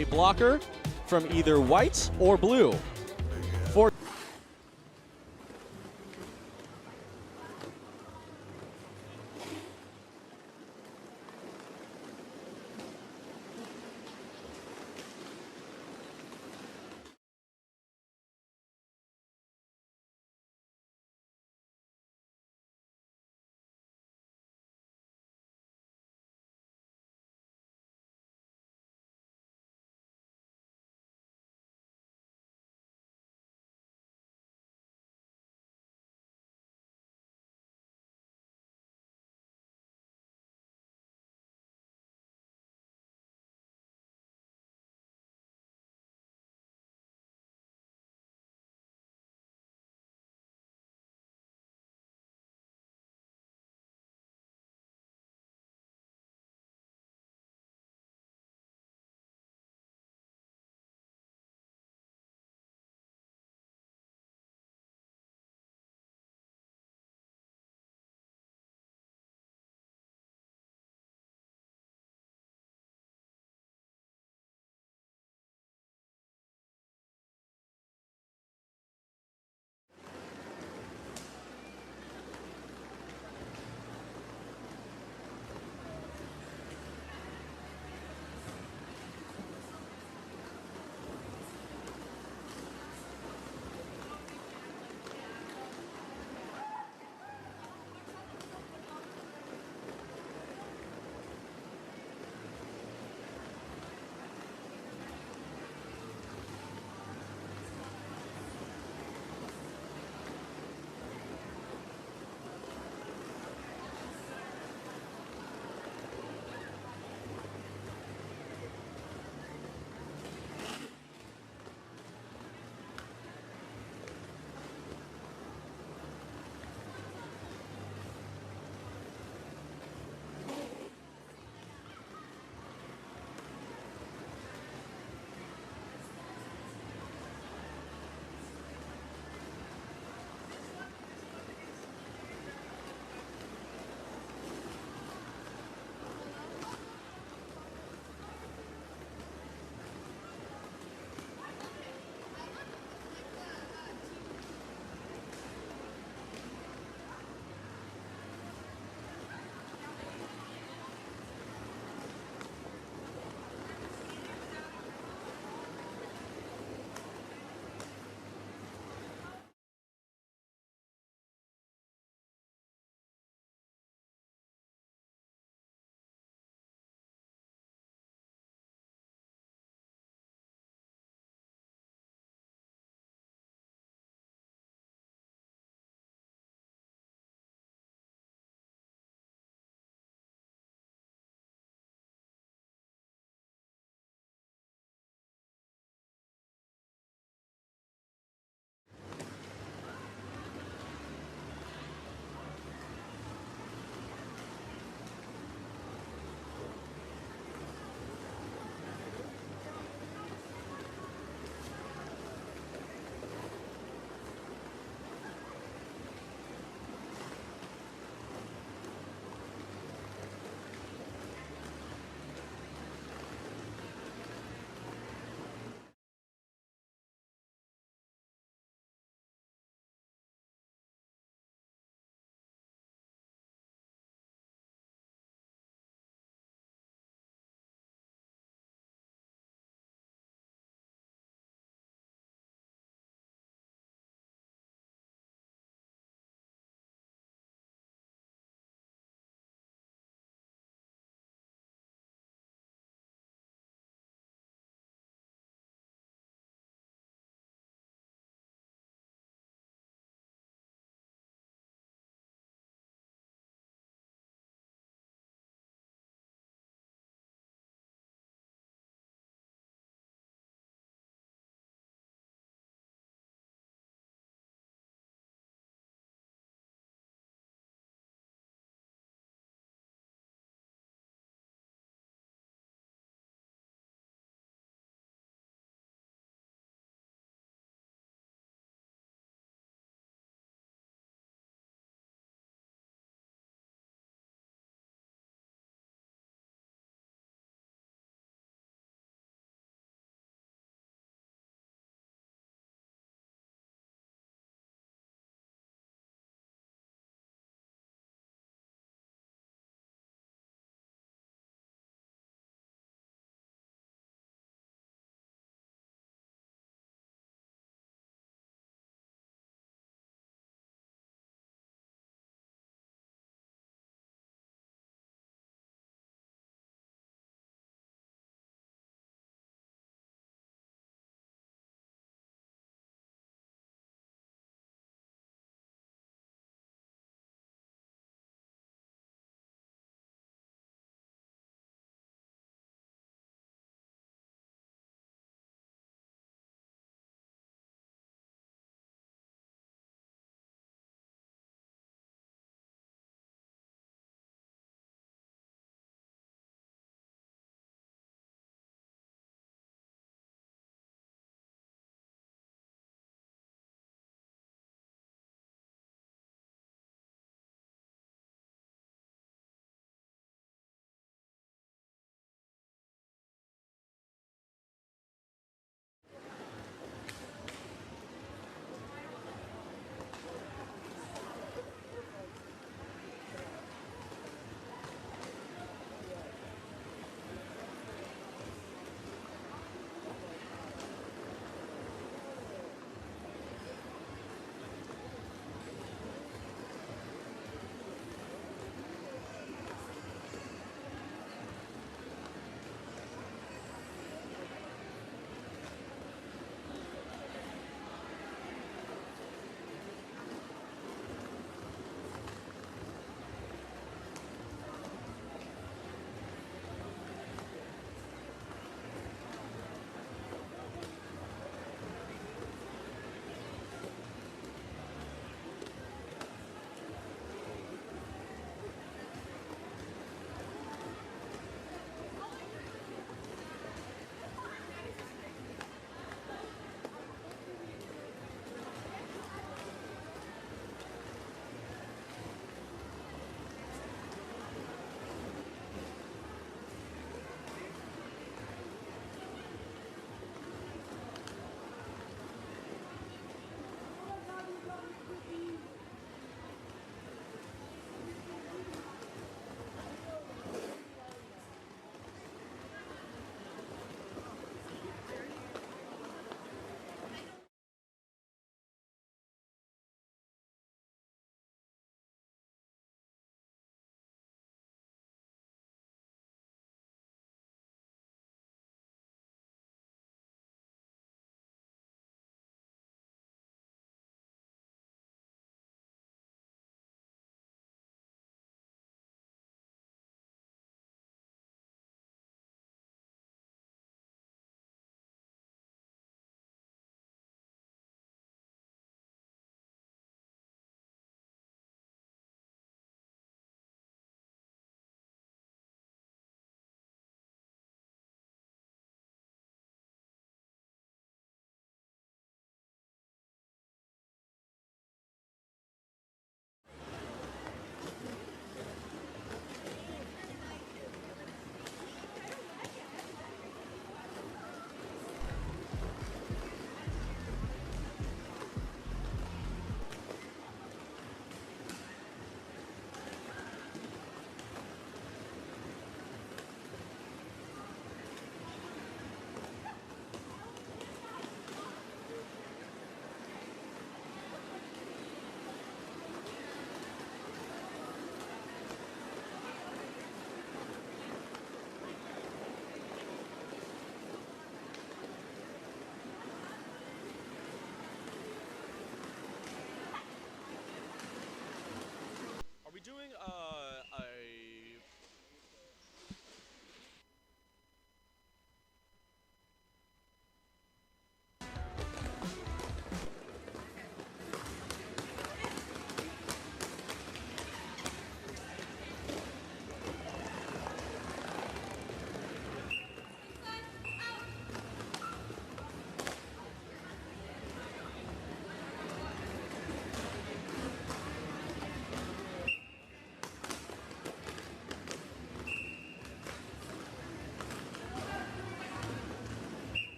a blocker from either white or blue.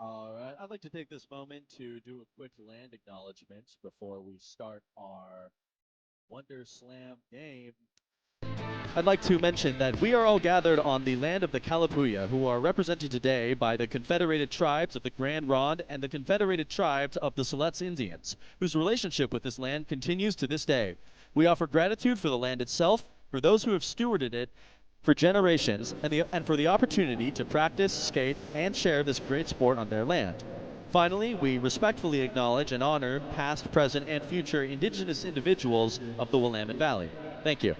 All right, I'd like to take this moment to do a quick land acknowledgement before we start our Wonderslam game. I'd like to mention that we are all gathered on the land of the Kalapuya, who are represented today by the Confederated Tribes of the Grand Ronde and the Confederated Tribes of the Siletz Indians, whose relationship with this land continues to this day. We offer gratitude for the land itself, for those who have stewarded it for generations, and for the opportunity to practice, skate, and share this great sport on their land. Finally, we respectfully acknowledge and honor past, present, and future Indigenous individuals of the Willamette Valley. Thank you.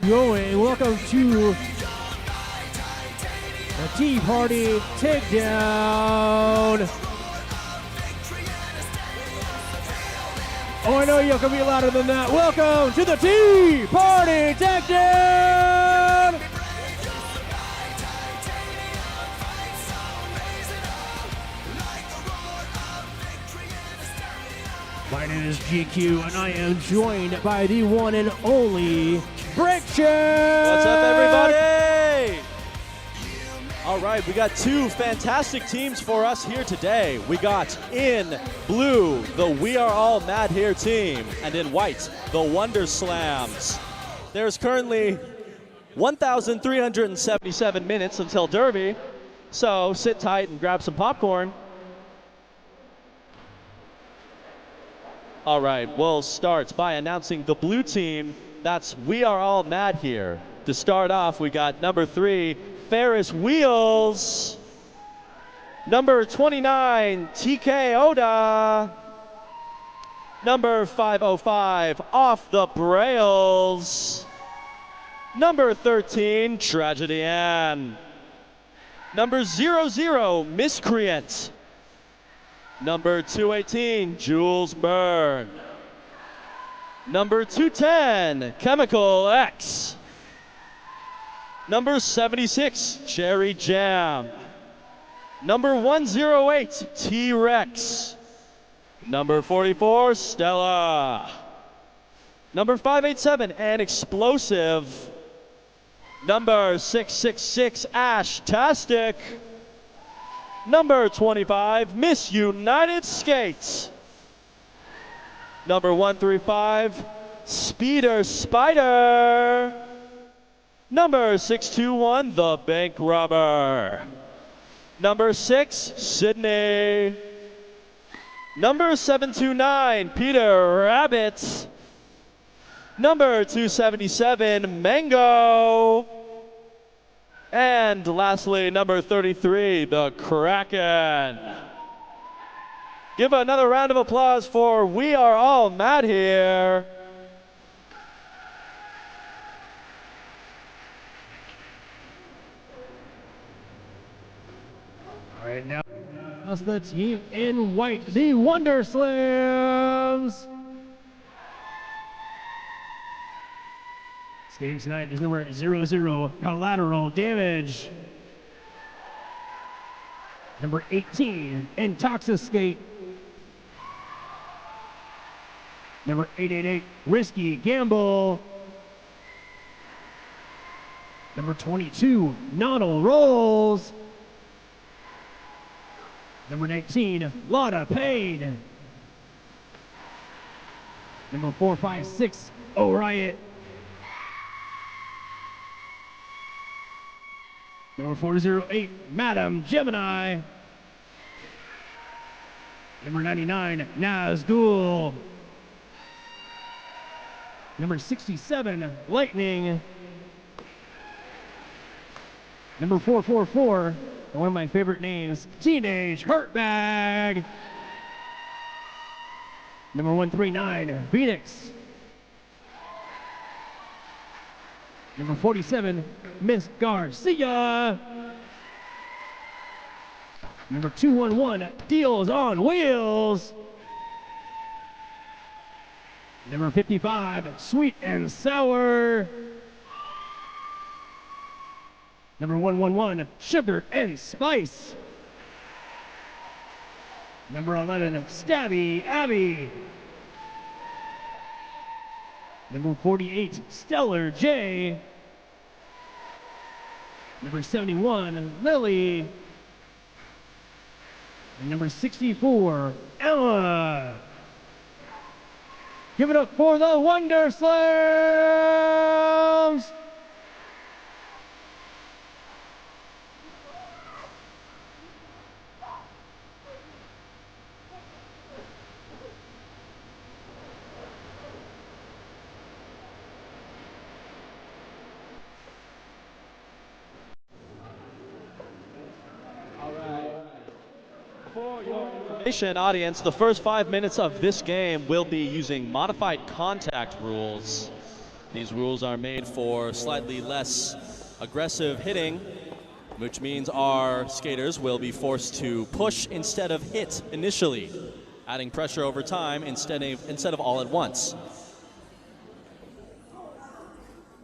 going. Welcome to the Tea Party Takedown. Oh, I know you can be louder than that. Welcome to the Tea Party Takedown. My name is GQ, and I am joined by the one and only Brick Check. What's up, everybody? All right, we got two fantastic teams for us here today. We got in blue, the We Are All Mad Here team, and in white, the Wonderslames. There's currently 1,377 minutes until Derby, so sit tight and grab some popcorn. All right, we'll start by announcing the blue team. That's We Are All Mad Here. To start off, we got number 3, Ferris Wheels. Number 29, TK Oda. Number 505, Off the Brails. Number 13, Tragedy Ann. Number 00, Miscreant. Number 218, Jules Byrne. Number 210, Chemical X. Number 76, Cherry Jam. Number 108, T-Rex. Number 44, Stella. Number 587, An Explosive. Number 666, Ash-tastic. Number 25, Miss United Skates. Number 135, Speeder Spider. Number 621, The Bank Robber. Number 6, Sydney. Number 729, Peter Rabbit. Number 277, Mango. And lastly, number 33, the Kraken. Give another round of applause for We Are All Mad Here. All right, now that's the team in white, the Wonderslames. Skating tonight is number 00, Collateral Damage. Number 18, Intoxiskate. Number 888, Risky Gamble. Number 22, Noddle Rolls. Number 19, Lotta Pain. Number 456, Oh Riot. Number 408, Madam Gemini. Number 99, Nazgul. Number 67, Lightning. Number 444, one of my favorite names, Teenage Hurtbag. Number 139, Phoenix. Number 47, Miss Garcia. Number 211, Deals on Wheels. Number 55, Sweet and Sour. Number 111, Sugar and Spice. Number 11, Stabby Abby. Number 48, Stellar J. Number 71, Lily. And number 64, Ella. Give it up for the Wonderslames! For your information, audience, the first 5 minutes of this game will be using modified contact rules. These rules are made for slightly less aggressive hitting, which means our skaters will be forced to push instead of hit initially, adding pressure over time instead of all at once.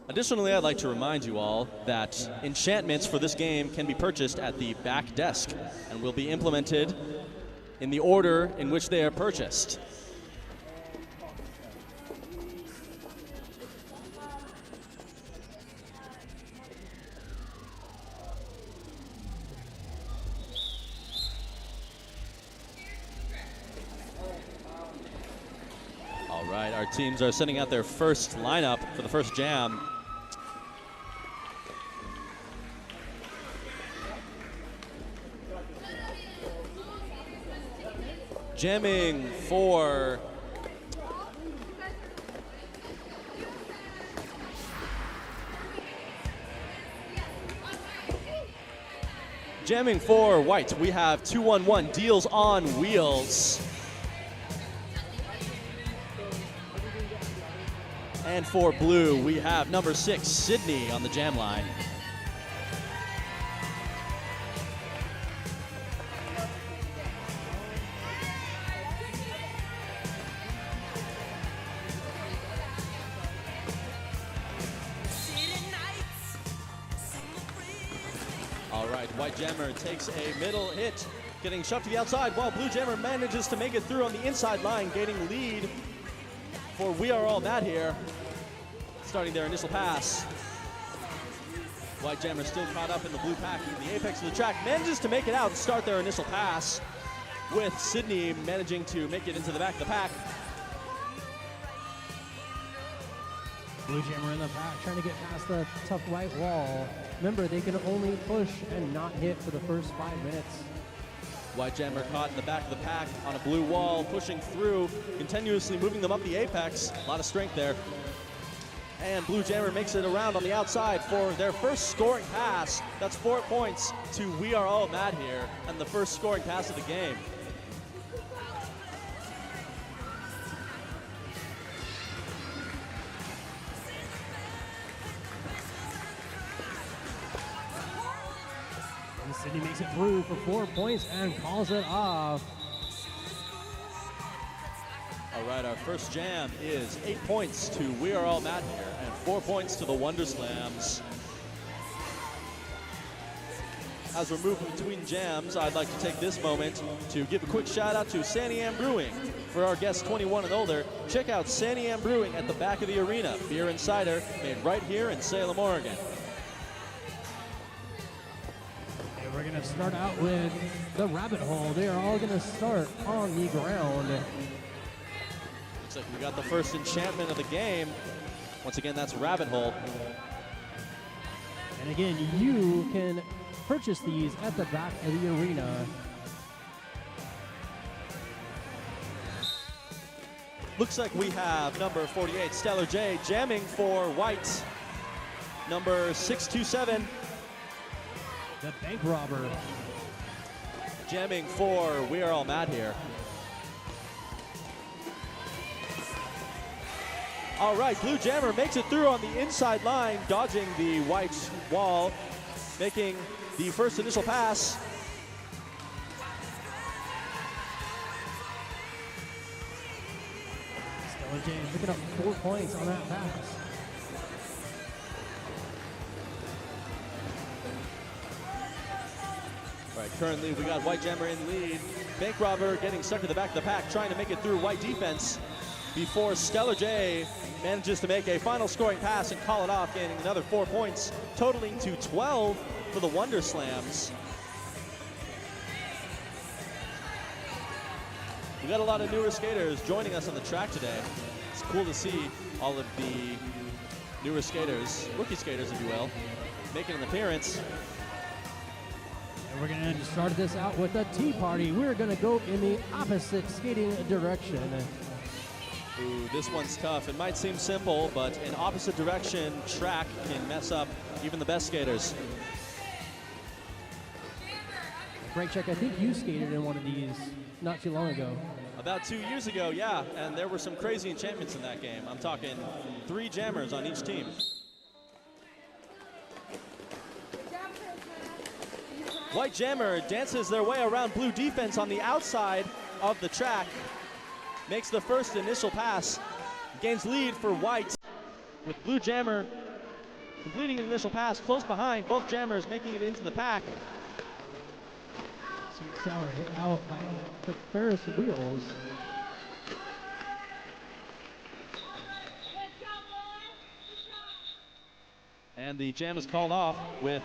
Additionally, I'd like to remind you all that enchantments for this game can be purchased at the back desk and will be implemented in the order in which they are purchased. All right, our teams are sending out their first lineup for the first jam. Jamming for White, we have 211 Deals on Wheels. And for Blue, we have number 6, Sydney, on the jam line. All right, White Jammer takes a middle hit, getting shoved to the outside, while Blue Jammer manages to make it through on the inside line, gaining lead for We Are All Mad here, starting their initial pass. White Jammer still caught up in the blue pack in the apex of the track, manages to make it out and start their initial pass, with Sydney managing to make it into the back of the pack. Blue Jammer in the back, trying to get past the tough white wall. Remember, they can only push and not hit for the first 5 minutes. White Jammer caught in the back of the pack on a blue wall, pushing through, continuously moving them up the apex. A lot of strength there. And Blue Jammer makes it around on the outside for their first scoring pass. That's 4 points to We Are All Mad here, and the first scoring pass of the game. And Sydney makes it through for 4 points and calls it off. All right, our first jam is 8 points to We Are All Mad here, and 4 points to the Wonderslames. As we're moving between jams, I'd like to take this moment to give a quick shout out to Sandy Am Brewing. For our guests 21 and older, check out Sandy Am Brewing at the back of the arena. Beer and cider made right here in Salem, Oregon. And we're gonna start out with the rabbit hole. They are all gonna start on the ground. Looks like we got the first enchantment of the game. Once again, that's Rabbit Hole. And again, you can purchase these at the back of the arena. Looks like we have number 48, Stellar J, jamming for White. Number 627, The bank robber. jamming for We Are All Mad here. All right, Blue Jammer makes it through on the inside line, dodging the white wall, making the first initial pass. Stellar James picking up 4 points on that pass. All right, currently we got White Jammer in lead. Bank Robber getting stuck in the back of the pack, trying to make it through white defense before Stellar J manages to make a final scoring pass and call it off, gaining another 4 points, totaling to 12 for the Wonderslames. We got a lot of newer skaters joining us on the track today. It's cool to see all of the newer skaters, rookie skaters if you will, making an appearance. And we're gonna start this out with a tea party. We're gonna go in the opposite skating direction. Ooh, this one's tough. It might seem simple, but an opposite direction track can mess up even the best skaters. Break check, I think you skated in one of these not too long ago. I About 2 years ago, yeah, and there were some crazy enchantments in that game. I'm talking 3 jammers on each team. White jammer dances their way around blue defense on the outside of the track. Makes the first initial pass. Gains lead for white. With blue jammer completing an initial pass close behind, both jammers making it into the pack. Sweet Sour hit out by the Ferris wheels. And the jam is called off with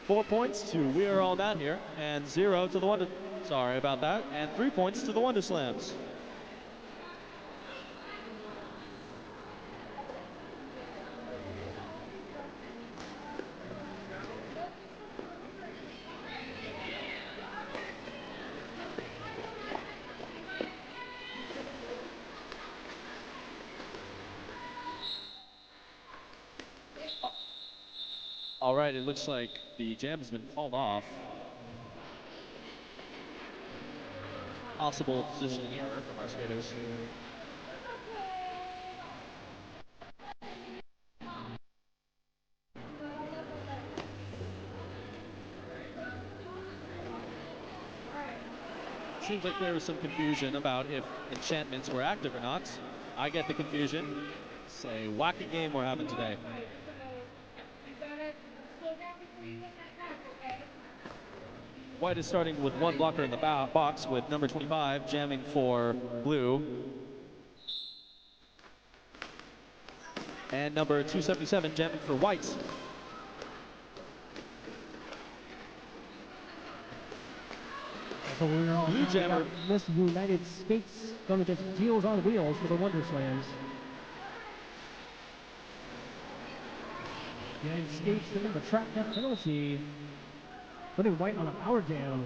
4 points to We Are All That here, and 0 to the sorry about that, and 3 points to the Wonderslames. All right, it looks like the jam has been called off. Possible positioning error from our skaters. Seems like there was some confusion about if enchantments were active or not. I get the confusion. It's a wacky game we're having today. White is starting with 1 blocker in the box with number 25 jamming for blue. And number 277 jamming for white. So we're all Blue jammer. Miss United States going against Deals on Wheels for the Wonderslames. United States taking the trap net penalty, putting white on a power jam.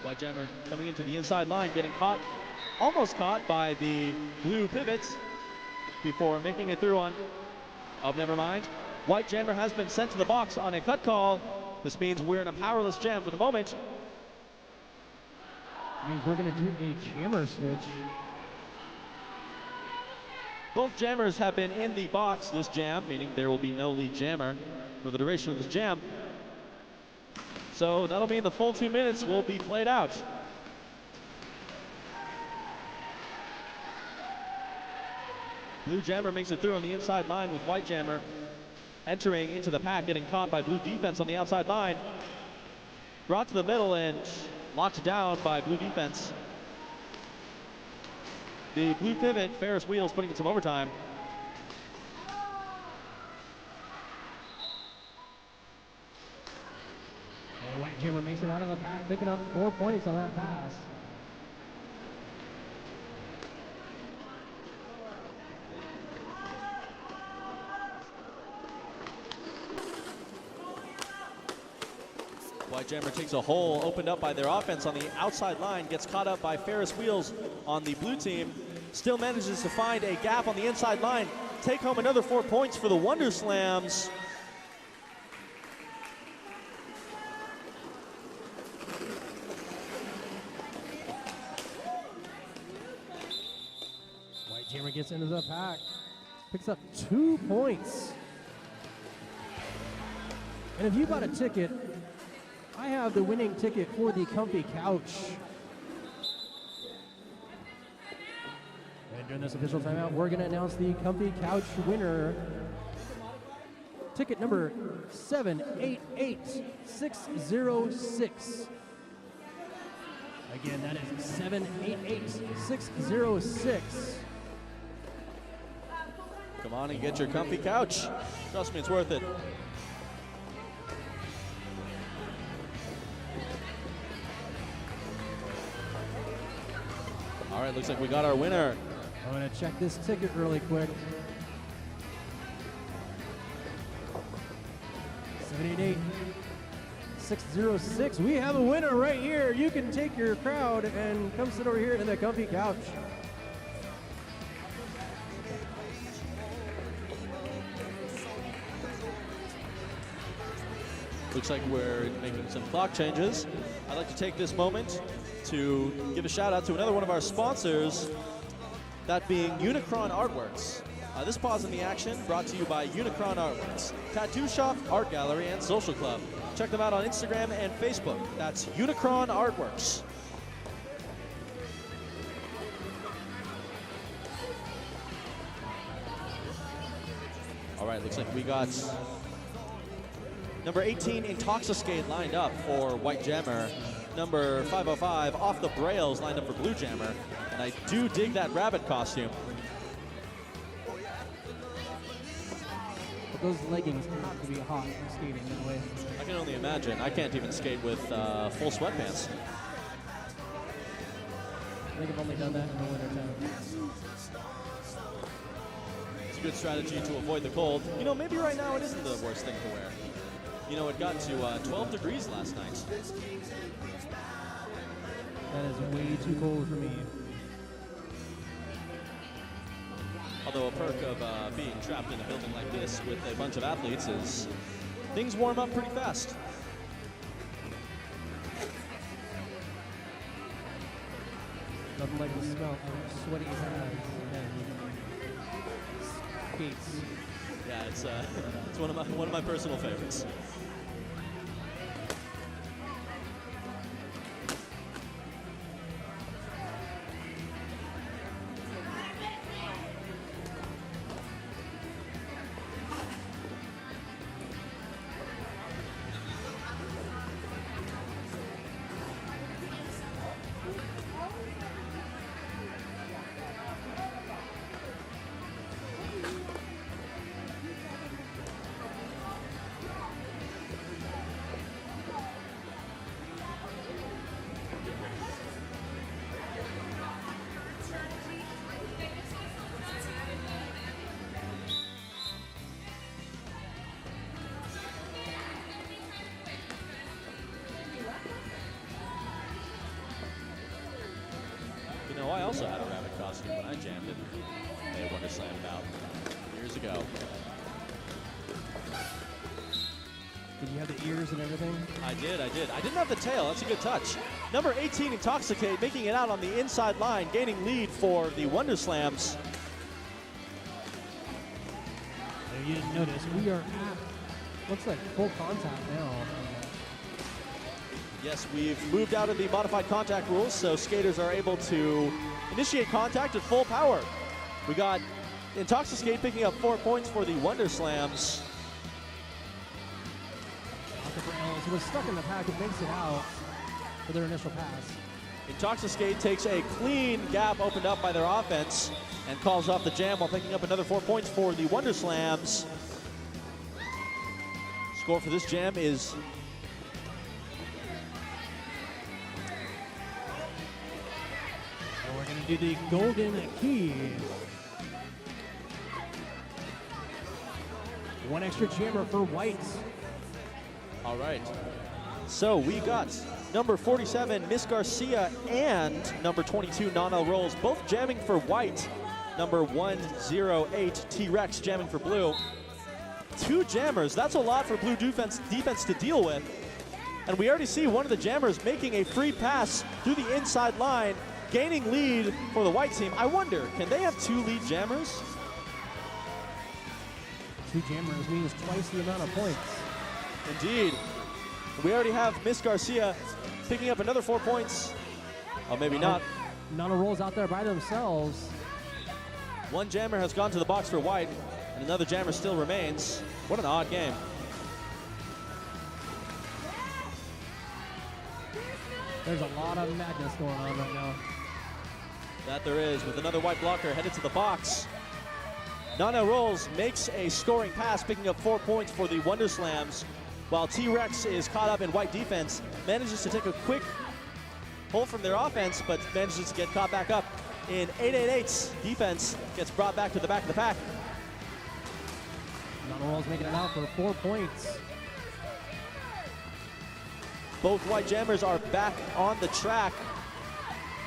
White jammer coming into the inside line, getting caught, almost caught by the blue pivots before making it through on, oh, never mind. White jammer has been sent to the box on a cut call. This means we're in a powerless jam for the moment. Means we're going to do a jammer switch. Both jammers have been in the box this jam, meaning there will be no lead jammer for the duration of this jam. So that'll mean the full 2 minutes will be played out. Blue jammer makes it through on the inside line with white jammer entering into the pack, getting caught by blue defense on the outside line. Brought to the middle and locked down by blue defense. The blue pivot, Ferris wheels, putting in some overtime. And white jammer makes it out of the pack, picking up 4 points on that pass. White jammer takes a hole opened up by their offense on the outside line, gets caught up by Ferris wheels on the blue team, still manages to find a gap on the inside line, take home another 4 points for the Wonderslames. White jammer gets into the pack, picks up 2 points. And if you bought a ticket, I have the winning ticket for the comfy couch. And during this official timeout, we're going to announce the comfy couch winner. Ticket number 788606. Again, that is 788606. Come on and get your comfy couch. Trust me, it's worth it. All right, looks like we got our winner. I'm going to check this ticket really quick. 788606. We have a winner right here. You can take your crowd and come sit over here in the comfy couch. Looks like we're making some clock changes. I'd like to take this moment to give a shout out to another one of our sponsors, that being Unicron Artworks. This pause in the action brought to you by Unicron Artworks, tattoo shop, art gallery, and social club. Check them out on Instagram and Facebook. That's Unicron Artworks. All right, looks like we got number 18, Intoxicate, lined up for White Jammer. Number 505, Off the Brails, lined up for Blue Jammer. And I do dig that rabbit costume. But those leggings have to be hot for skating that way. I can only imagine. I can't even skate with full sweatpants. I think I've only done that in the winter time. It's a good strategy to avoid the cold. You know, maybe right now it isn't the worst thing to wear. You know, it got to 12 degrees last night. That is way too cold for me. Although a perk of being trapped in a building like this with a bunch of athletes is things warm up pretty fast. Nothing like the smell of sweaty hands and skates. Yeah, it's one of my personal favorites. I also had a rabbit costume when I jammed in a Wonderslam bout years ago. Did you have the ears and everything? I did. I didn't have the tail. That's a good touch. Number 18, Intoxicate, making it out on the inside line, gaining lead for the Wonderslams. If you didn't notice, we are at, looks like full contact now. Yes, we've moved out of the modified contact rules, so skaters are able to initiate contact at full power. We got Intoxicate picking up 4 points for the Wonderslams. It was stuck in the pack. It makes it out for their initial pass. Intoxicate takes a clean gap opened up by their offense and calls off the jam while picking up another 4 points for the Wonderslams. Score for this jam is we're going to do the golden key. 1 extra jammer for White. all right. So we got number 47, Miss Garcia, and number 22, Nana Rolls, both jamming for White. Number 108, T-Rex, jamming for Blue. 2 jammers, that's a lot for Blue defense to deal with. And we already see one of the jammers making a free pass through the inside line, gaining lead for the White team. I wonder, can they have 2 lead jammers? 2 jammers means twice the amount of points. Indeed. We already have Miss Garcia picking up another 4 points. Oh, maybe not. Nana Rolls out there by themselves. 1 jammer has gone to the box for White, and another jammer still remains. What an odd game. There's a lot of madness going on right now. That there is, with another White blocker headed to the box. Nana Rolls makes a scoring pass, picking up 4 points for the Wonderslams, while T-Rex is caught up in White defense, manages to take a quick pull from their offense, but manages to get caught back up in 888's defense, gets brought back to the back of the pack. Nana Rolls making it out for 4 points. Both White jammers are back on the track.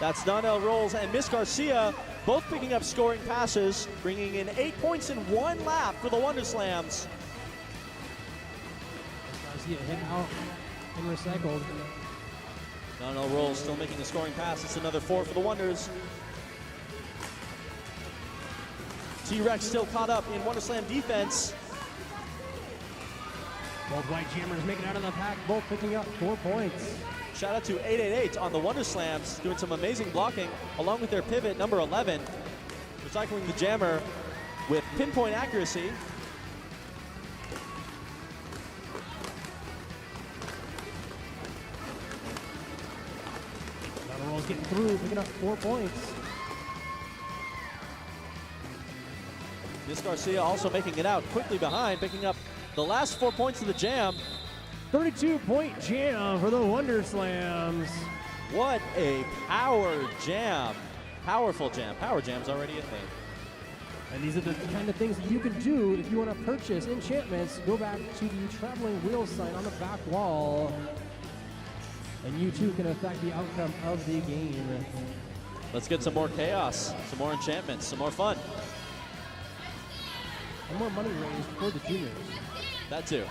That's Nana Rolls and Miss Garcia, both picking up scoring passes, bringing in 8 points in 1 lap for the Wonderslams. See it hit out and recycled. Donnell Rolls still making a scoring pass. It's another 4 for the Wonders. T-Rex still caught up in Wonderslam defense. Both White Jammers making it out of the pack, both picking up 4 points. Shout out to 888 on the Wonderslams, doing some amazing blocking, along with their pivot, number 11, recycling the jammer with pinpoint accuracy. Donnell Rolls getting through, picking up 4 points. Miss Garcia also making it out quickly behind, picking up the last 4 points of the jam. 32-point jam for the Wonderslams. What a power jam. Powerful jam. Power jam's already a thing. And these are the kind of things that you can do if you want to purchase enchantments. Go back to the traveling wheel sign on the back wall, and you too can affect the outcome of the game. Let's get some more chaos, some more enchantments, some more fun. And more money raised for the juniors. That too.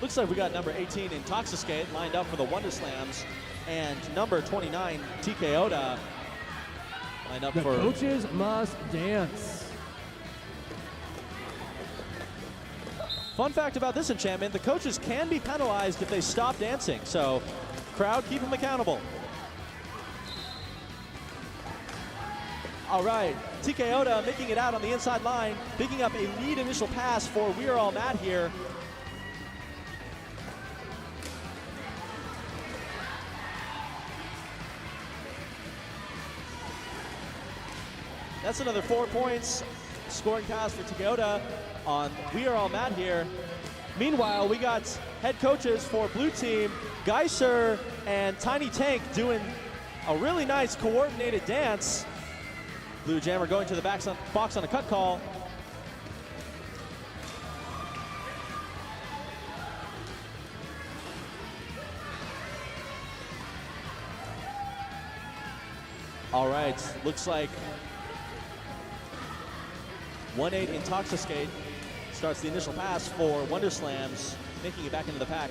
Looks like we got number 18 Intoxicate lined up for the Wonderslams, and number 29 TK Oda lined up The for. coaches must dance. Fun fact about this enchantment: the coaches can be penalized if they stop dancing. So, crowd, keep them accountable. All right, TK Oda making it out on the inside line, picking up a lead initial pass for We Are All Mad here. That's another 4 points. Scoring pass for TK Oda on We Are All Mad here. Meanwhile, we got head coaches for blue team, Geiser and Tiny Tank, doing a really nice coordinated dance. Blue Jammer going to the box on a cut call. All right, looks like 1-8 Intoxicate starts the initial pass for Wonderslams, making it back into the pack.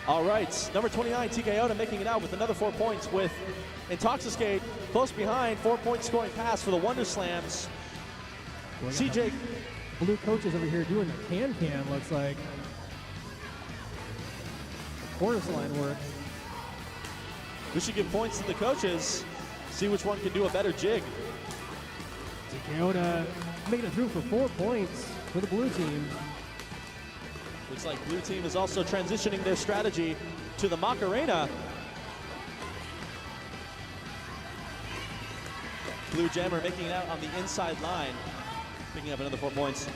All right, number 29, TK Oda making it out with another 4 points with Intoxicate close behind. 4 point scoring pass for the Wonderslams. CJ. Blue coaches over here doing the can, looks like. Chorus line work. We should give points to the coaches, see which one can do a better jig. TK Oda making it through for 4 points for the blue team. Looks like blue team is also transitioning their strategy to the Macarena. Blue Jammer making it out on the inside line, picking up another 4 points.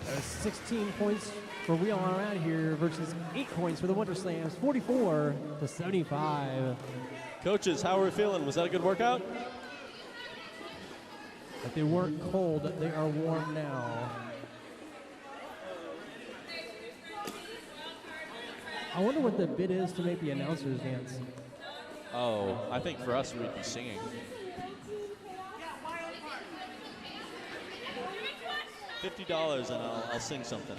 There's 16 points for We Are All Mad here versus 8 points for the Wonderslams, 44-75. Coaches, how are we feeling? Was that a good workout? If they weren't cold, they are warm now. I wonder what the bid is to make the announcers dance. Oh, I think for us we'd be singing. $50 and I'll sing something.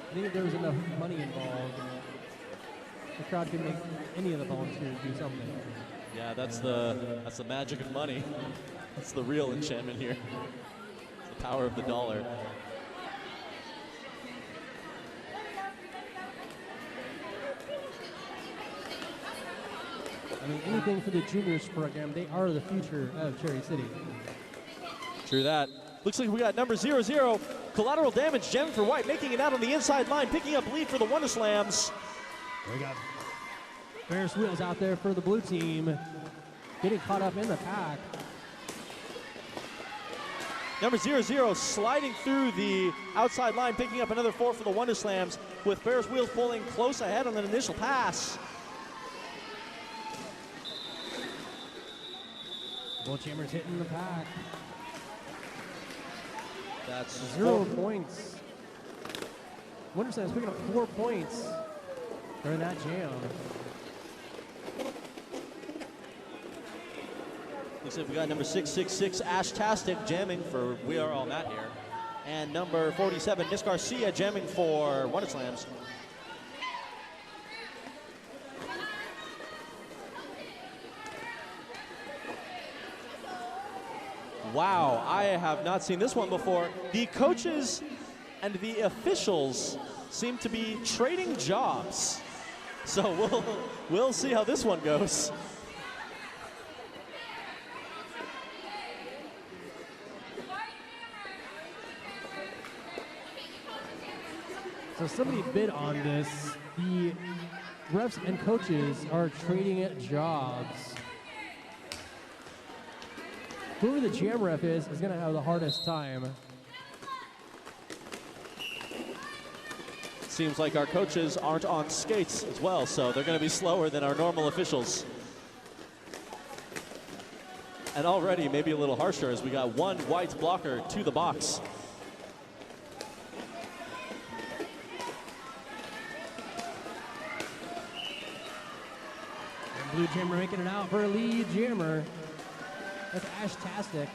I think if there was enough money involved, the crowd could make any of the volunteers do something. Yeah, that's the magic of money. That's the real enchantment here. It's the power of the dollar. I mean, anything for the juniors program, they are the future of Cherry City. True that. Looks like we got number 00, collateral damage, jamming for white, making it out on the inside line, picking up lead for the Wonderslames. We got Ferris wheels out there for the blue team, getting caught up in the pack. Number 00 sliding through the outside line, picking up another 4 for the Wonderslames, with Ferris wheels pulling close ahead on an initial pass. Both jammers hitting the pack. That's 0 points. Wonderslames picking up 4 points during that jam. Looks like we got number 666, Ashtastic, jamming for We Are All Matt here. And number 47, Miss Garcia, jamming for Wonderslames. Wow, I have not seen this one before. The coaches and the officials seem to be trading jobs. So we'll see how this one goes. So somebody bid on this. The refs and coaches are trading at jobs. Whoever the jam ref is going to have the hardest time. Seems like our coaches aren't on skates as well, so they're going to be slower than our normal officials. And already maybe a little harsher as we got one white blocker to the box. And blue jammer making it out for a lead jammer. That's Ashtastic.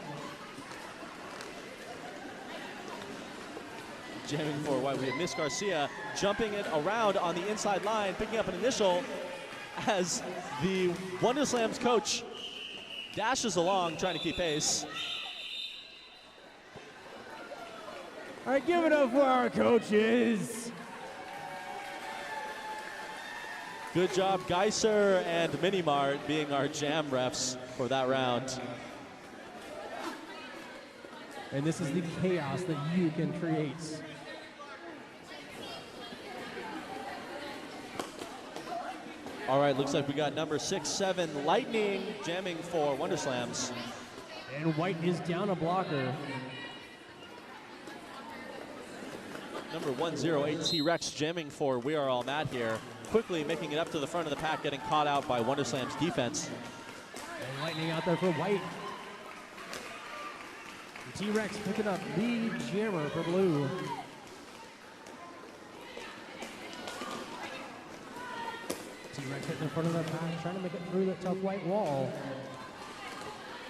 Jamming for white. We have Miss Garcia jumping it around on the inside line, picking up an initial as the Wonderslames coach dashes along, trying to keep pace. All right, give it up for our coaches. Good job, Geiser and Minimart being our jam refs for that round. And this is the chaos that you can create. All right, looks like we got number 6-7, Lightning, jamming for Wonderslames. And white is down a blocker. Number 108, T-Rex, jamming for We Are All Matt here. Quickly making it up to the front of the pack, getting caught out by Wonderslames defense. And Lightning out there for white. T-Rex picking up lead jammer for blue. T-Rex hitting in front of the pack, trying to make it through the tough white wall.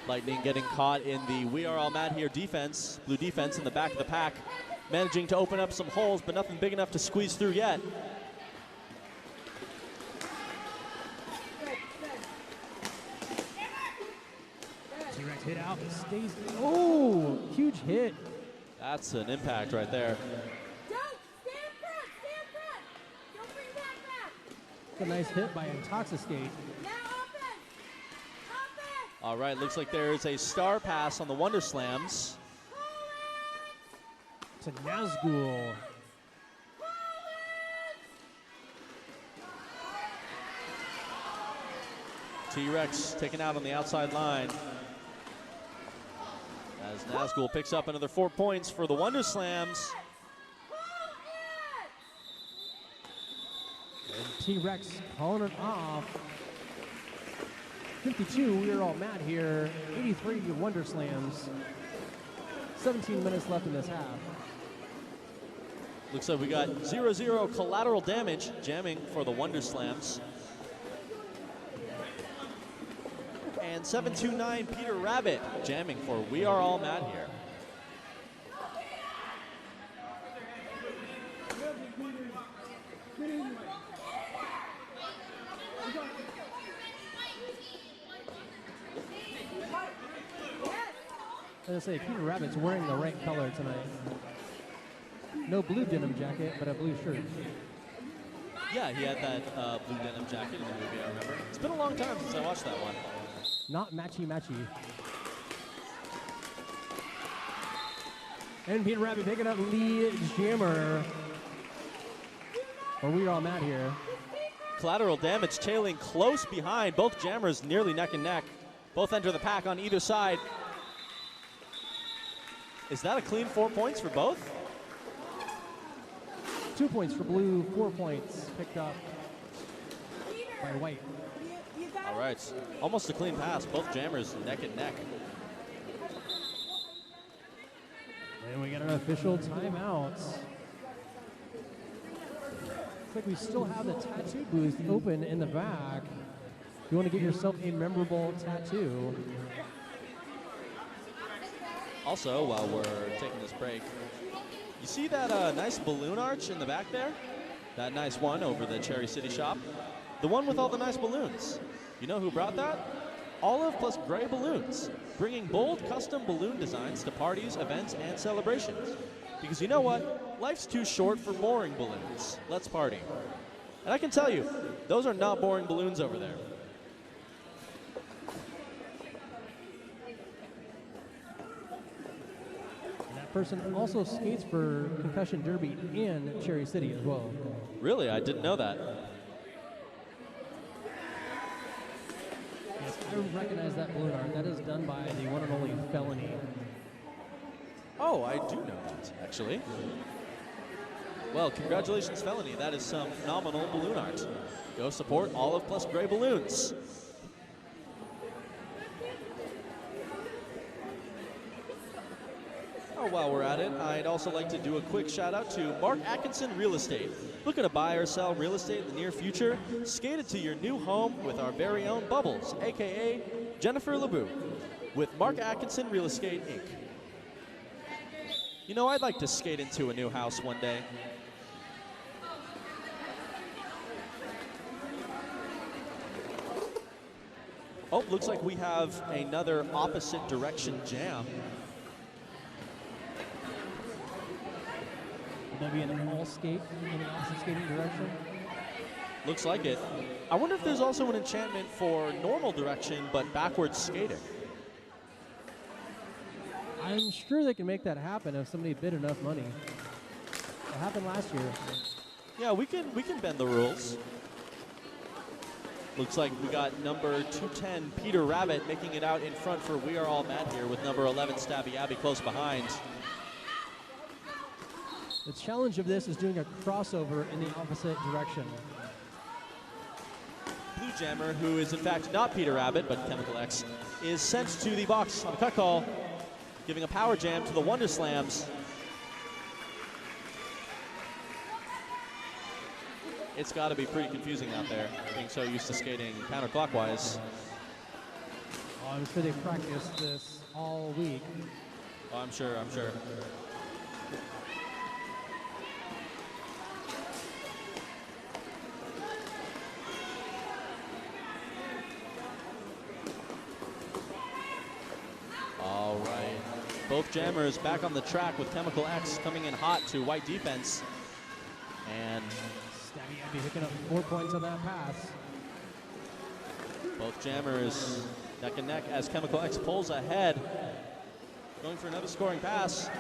Lightning getting caught in the We Are All Matt here defense, blue defense in the back of the pack. Managing to open up some holes, but nothing big enough to squeeze through yet. T-Rex hit out, stays, oh, huge hit. That's an impact right there. A nice hit by Intoxicate. All right, looks like there's a star pass on the Wonderslames. To Nazgul. T-Rex taken out on the outside line. As Nazgul picks up another 4 points for the Wonderslames. And T-Rex calling it off. 52, We Are All Matt here. 83, Wonderslames. 17 minutes left in this half. Looks like we got 0-0 collateral damage, jamming for the Wonderslames. And 729 Peter Rabbit, jamming for We Are All Matt here. I was gonna say, Peter Rabbit's wearing the right color tonight. No blue denim jacket, but a blue shirt. Yeah, he had that blue denim jacket in the movie, I remember. It's been a long time since I watched that one. Not matchy-matchy. And Peter Rabbit picking up lead jammer. Or we are all mad here. Collateral damage tailing close behind. Both jammers nearly neck and neck. Both enter the pack on either side. Is that a clean 4 points for both? 2 points for blue, 4 points picked up by white. All right, almost a clean pass. Both jammers neck and neck. And we get an official timeout. Looks like we still have the tattoo booth open in the back. If you want to get yourself a memorable tattoo. Also, while we're taking this break, you see that nice balloon arch in the back there? That nice one over the Cherry City shop? The one with all the nice balloons. You know who brought that? Olive plus Gray Balloons, bringing bold custom balloon designs to parties, events, and celebrations. Because you know what? Life's too short for boring balloons. Let's party. And I can tell you, those are not boring balloons over there. That person also skates for Concussion Derby in Cherry City as well. Really? I didn't know that. Yes, I recognize that balloon art. That is done by the one and only Felony. Oh, I do know that, actually. Well, congratulations, Felony. That is some phenomenal balloon art. Go support Olive plus Gray Balloons. Oh, while we're at it, I'd also like to do a quick shout out to Mark Atkinson Real Estate. Looking to buy or sell real estate in the near future? Skate it to your new home with our very own Bubbles, aka Jennifer LeBou, with Mark Atkinson Real Estate, Inc. You know, I'd like to skate into a new house one day. Oh, looks like we have another opposite direction jam. Maybe an all skate in the opposite skating direction. Looks like it. I wonder if there's also an enchantment for normal direction, but backwards skating. I'm sure they can make that happen if somebody bid enough money. It happened last year. Yeah, we can bend the rules. Looks like we got number 210, Peter Rabbit, making it out in front for We Are All Mad here with number 11, Stabby Abby, close behind. The challenge of this is doing a crossover in the opposite direction. Blue Jammer, who is in fact not Peter Rabbit, but Chemical X, is sent to the box on a cut call, giving a power jam to the Wonderslames. It's got to be pretty confusing out there, being so used to skating counterclockwise. Oh, I'm sure they practiced this all week. Oh, I'm sure. All right. Both jammers back on the track with Chemical X coming in hot to white defense. And Stabby Abby picking up 4 points on that pass. both jammers neck and neck as Chemical X pulls ahead. Going for another scoring pass.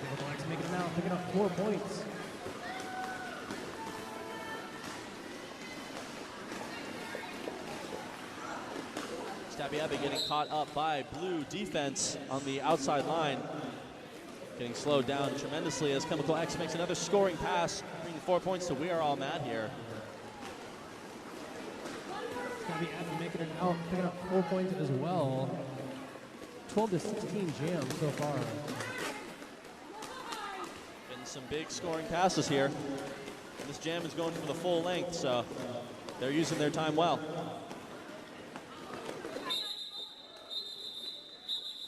Chemical X making it out, picking up 4 points. Stabby Abby getting caught up by blue defense on the outside line. Getting slowed down tremendously as Chemical X makes another scoring pass, bringing 4 points to We Are All Mad here. Stabby Abby making it out, picking up 4 points as well. 12 to 16 jams so far. Getting some big scoring passes here. And this jam is going for the full length, so they're using their time well.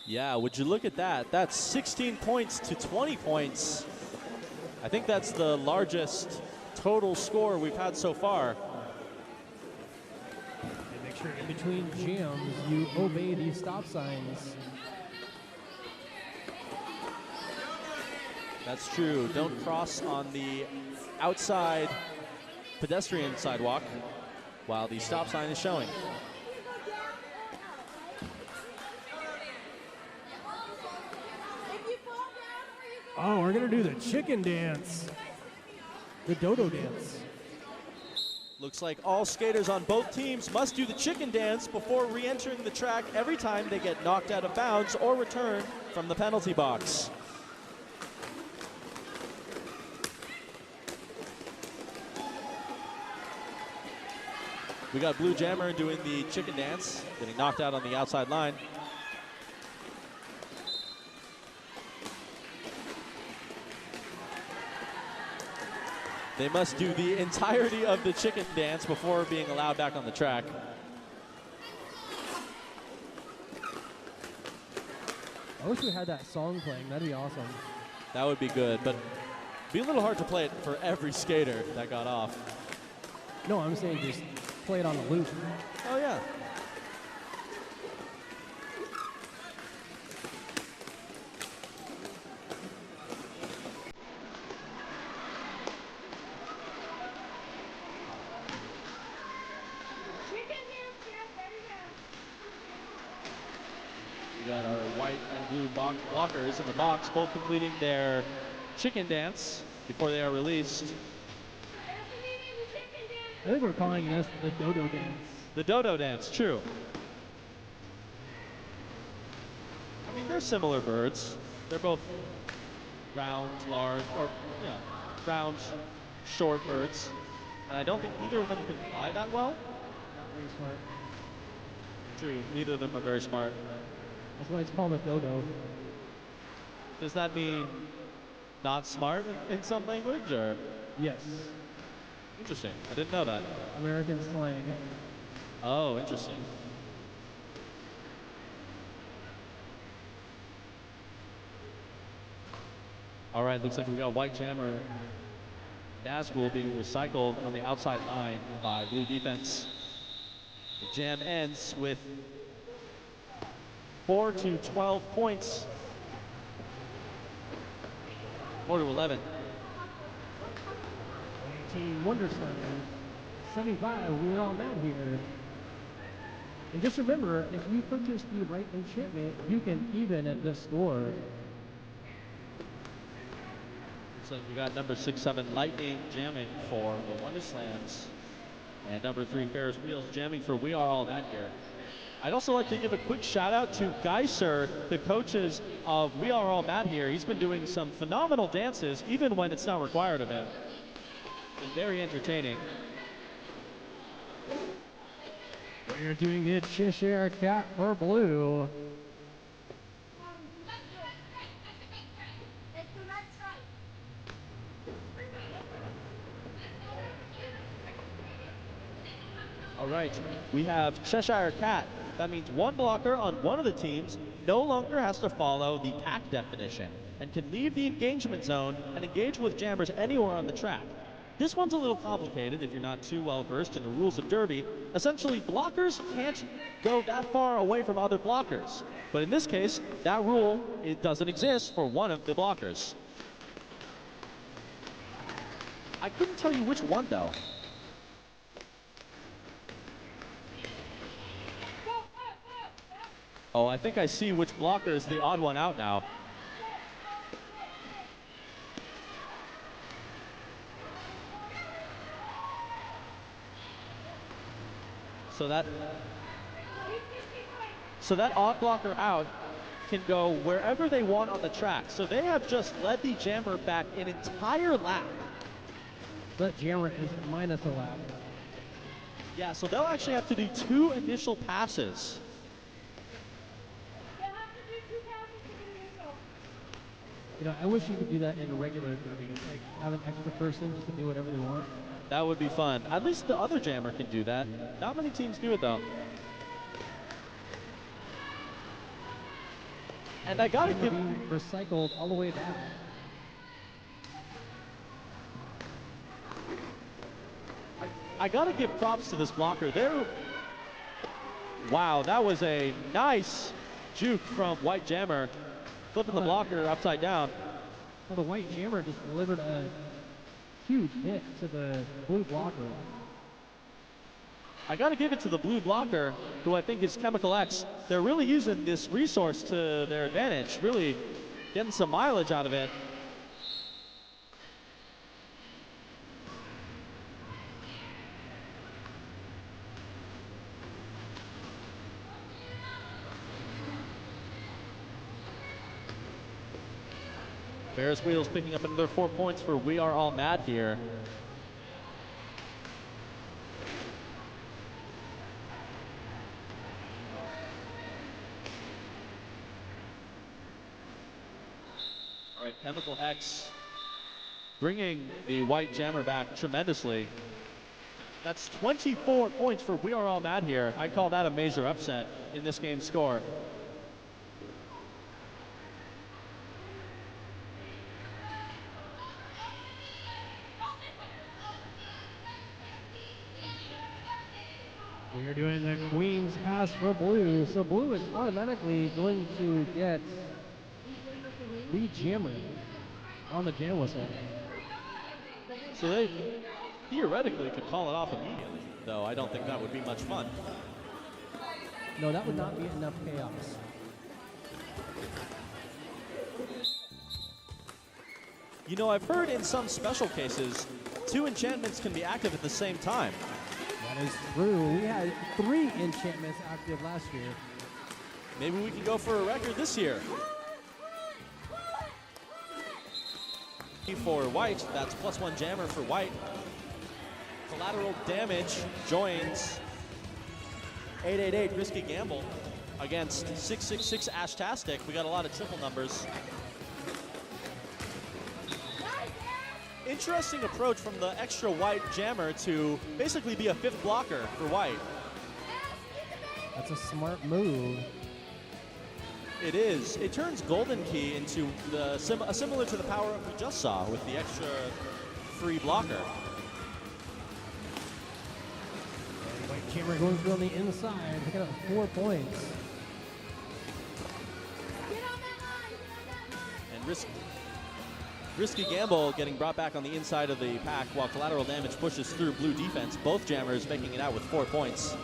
Yeah, would you look at that? That's 16 points to 20 points. I think that's the largest total score we've had so far. And make sure in between jams you obey these stop signs. That's true. Don't cross on the outside pedestrian sidewalk while the stop sign is showing. Oh, we're gonna do the chicken dance. The dodo dance. Looks like all skaters on both teams must do the chicken dance before re-entering the track every time they get knocked out of bounds or return from the penalty box. We got Blue Jammer doing the chicken dance, getting knocked out on the outside line. They must do the entirety of the chicken dance before being allowed back on the track. I wish we had that song playing. That'd be awesome. That would be good, but it'd be a little hard to play it for every skater that got off. No, I'm saying just play it on the loop. Oh, yeah. We got our white and blue blockers in the box, both completing their chicken dance before they are released. I think we're calling this the dodo dance. The dodo dance, true. I mean, they're similar birds. They're both round, large, or, you know, round, short birds. And I don't think either of them can fly that well. Not very smart. True, neither of them are very smart. That's why it's called a dodo. Does that mean not smart in some language, or? Yes. Interesting, I didn't know that. American slang. Oh, interesting. All right, looks like we got White Jammer. Daz will be recycled on the outside line by Blue defense. The jam ends with 4 to 12 points. 4 to 11. Team Wonderslames. 75, we're all mad here. And just remember, if you purchase the right enchantment, you can even at the score. So we got number 6-7 Lightning jamming for the Wonderslames. And number 3 Ferris Wheels jamming for We Are All That Here. I'd also like to give a quick shout out to Geiser, the coaches of We Are All Mad Here. He's been doing some phenomenal dances, even when it's not required of him. Been very entertaining. We're doing it Cheshire Cat for Blue. All right, we have Cheshire Cat. That means one blocker on one of the teams no longer has to follow the pack definition and can leave the engagement zone and engage with jammers anywhere on the track. This one's a little complicated if you're not too well versed in the rules of Derby. Essentially, blockers can't go that far away from other blockers. But in this case, that rule, it doesn't exist for one of the blockers. I couldn't tell you which one though. Oh, I think I see which blocker is the odd one out now. So that odd blocker out can go wherever they want on the track. So they have just led the jammer back an entire lap. That jammer is minus a lap. Yeah, so they'll actually have to do 2 initial passes. You know, I wish you could do that in a regular derby. Like, have an extra person just to do whatever they want. That would be fun. At least the other jammer can do that. Not many teams do it though. And I gotta give being recycled all the way back. I gotta give props to this blocker. Wow, that was a nice juke from White Jammer, flipping the blocker upside down. Well, the White Jammer just delivered a huge hit to the blue blocker. I gotta give it to the blue blocker, who I think is Chemical X. They're really using this resource to their advantage, really getting some mileage out of it. Ferris wheels picking up another 4 points for We Are All Mad here. All right, Chemical X bringing the white jammer back tremendously. That's 24 points for We Are All Mad here. I call that a major upset in this game's score. We are doing the Queen's Pass for Blue, so Blue is automatically going to get the jammer on the jam whistle. So they theoretically could call it off immediately, though I don't think that would be much fun. No, that would not be enough chaos. You know, I've heard in some special cases, 2 enchantments can be active at the same time. That is true. We had 3 enchantments active last year. Maybe we can go for a record this year. For white, that's +1 jammer for white. Collateral damage joins 888 Risky Gamble against 666 Ashtastic. We got a lot of triple numbers. Interesting approach from the extra white jammer to basically be a 5th blocker for white. That's a smart move. It is. It turns Golden Key into similar to the power-up we just saw with the extra free blocker. White jammer going through on the inside, picking up 4 points. And Risky Gamble getting brought back on the inside of the pack while collateral damage pushes through blue defense. Both jammers making it out with 4 points.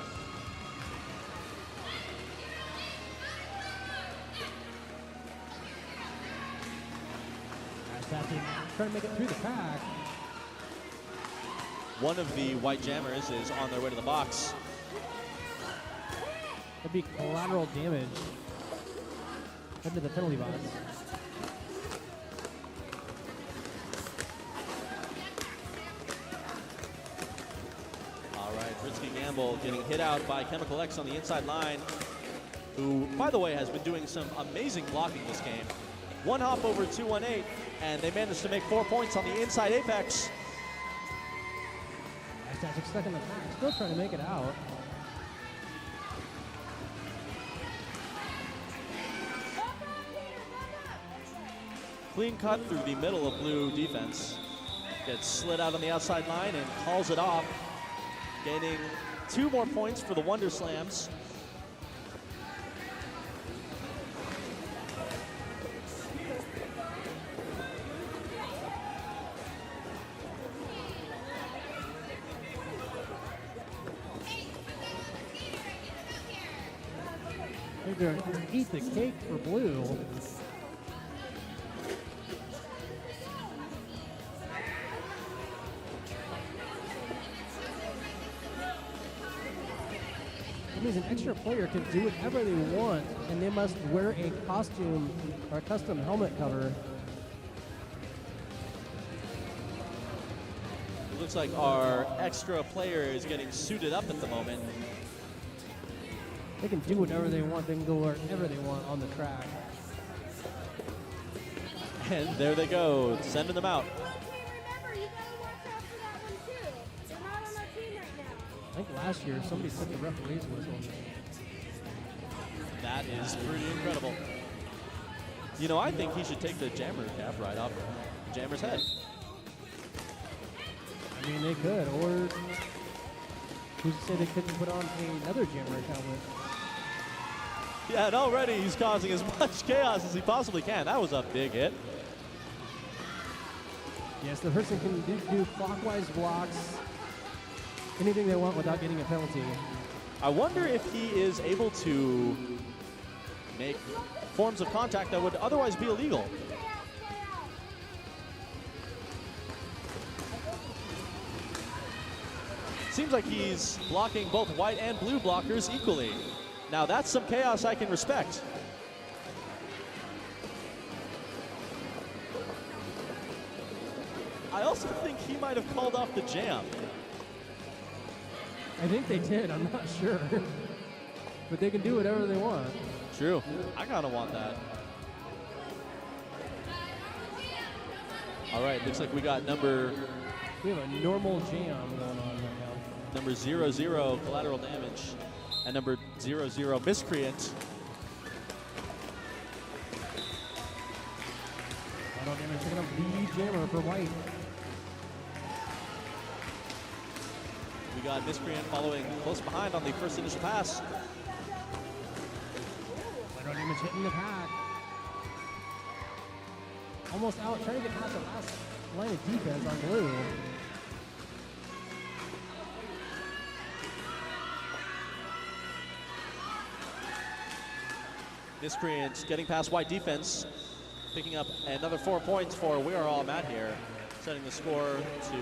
Trying to make it through the pack. One of the white jammers is on their way to the box. That'd be collateral damage. Head to the penalty box. All right, Risky Gamble getting hit out by Chemical X on the inside line, who, by the way, has been doing some amazing blocking this game. 1 hop over 218, and they managed to make 4 points on the inside apex. Ashtastic stuck in the pack, still trying to make it out. Clean cut through the middle of blue defense. Gets slid out on the outside line and calls it off. Gaining 2 more points for the Wonderslames. They're going to eat the cake for blue. That means an extra player can do whatever they want, and they must wear a costume or a custom helmet cover. It looks like our extra player is getting suited up at the moment. They can do whatever they want. They can go wherever they want on the track. And there they go, sending them out. Remember, you gotta watch out for that one too. They're not on our team right now. I think last year somebody took the referee's whistle. That is pretty incredible. You know, I think he should take the jammer cap right off the jammer's head. I mean, they could, or who's to say they couldn't put on another jammer helmet? Yeah, and already he's causing as much chaos as he possibly can. That was a big hit. Yes, the person can do clockwise blocks, anything they want without getting a penalty. I wonder if he is able to make forms of contact that would otherwise be illegal. Seems like he's blocking both white and blue blockers equally. Now that's some chaos I can respect. I also think he might have called off the jam. I think they did. I'm not sure. But they can do whatever they want. True. I kind of want that. All right, looks like we got number We have a normal jam going on right now. number 00 collateral damage and number 00 miscreant. Collateral damage picking up the jammer for white. We got miscreant following close behind on the first initial pass. Collateral damage hitting the pack. Almost out, trying to get past the last line of defense on blue. Miscreant getting past white defense, picking up another 4 points for We Are All Mad here, setting the score to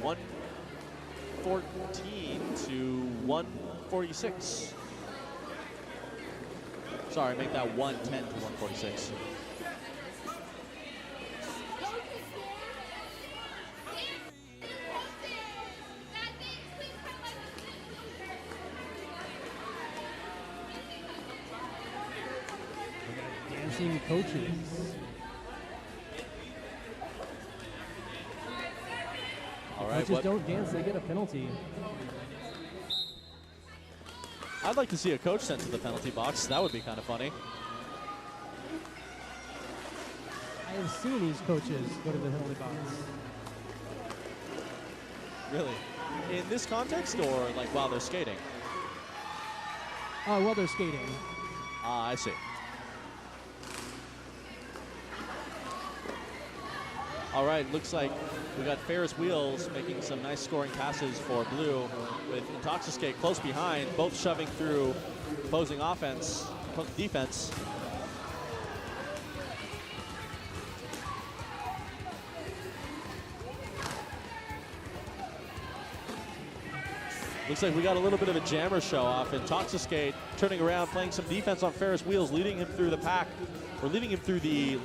114 to 146. Sorry, make that 110 to 146. Dancing coaches. All right, Coaches don't dance, they get a penalty. I'd like to see a coach sent to the penalty box. That would be kind of funny. I have seen these coaches go to the penalty box. Really? In this context or like while they're skating? While they're skating. Ah, I see. All right, looks like we got Ferris Wheels making some nice scoring passes for blue with Intoxicate close behind, both shoving through opposing defense. Looks like we got a little bit of a jammer show off. Intoxicate turning around, playing some defense on Ferris Wheels, leading him through the pack, or leading him through the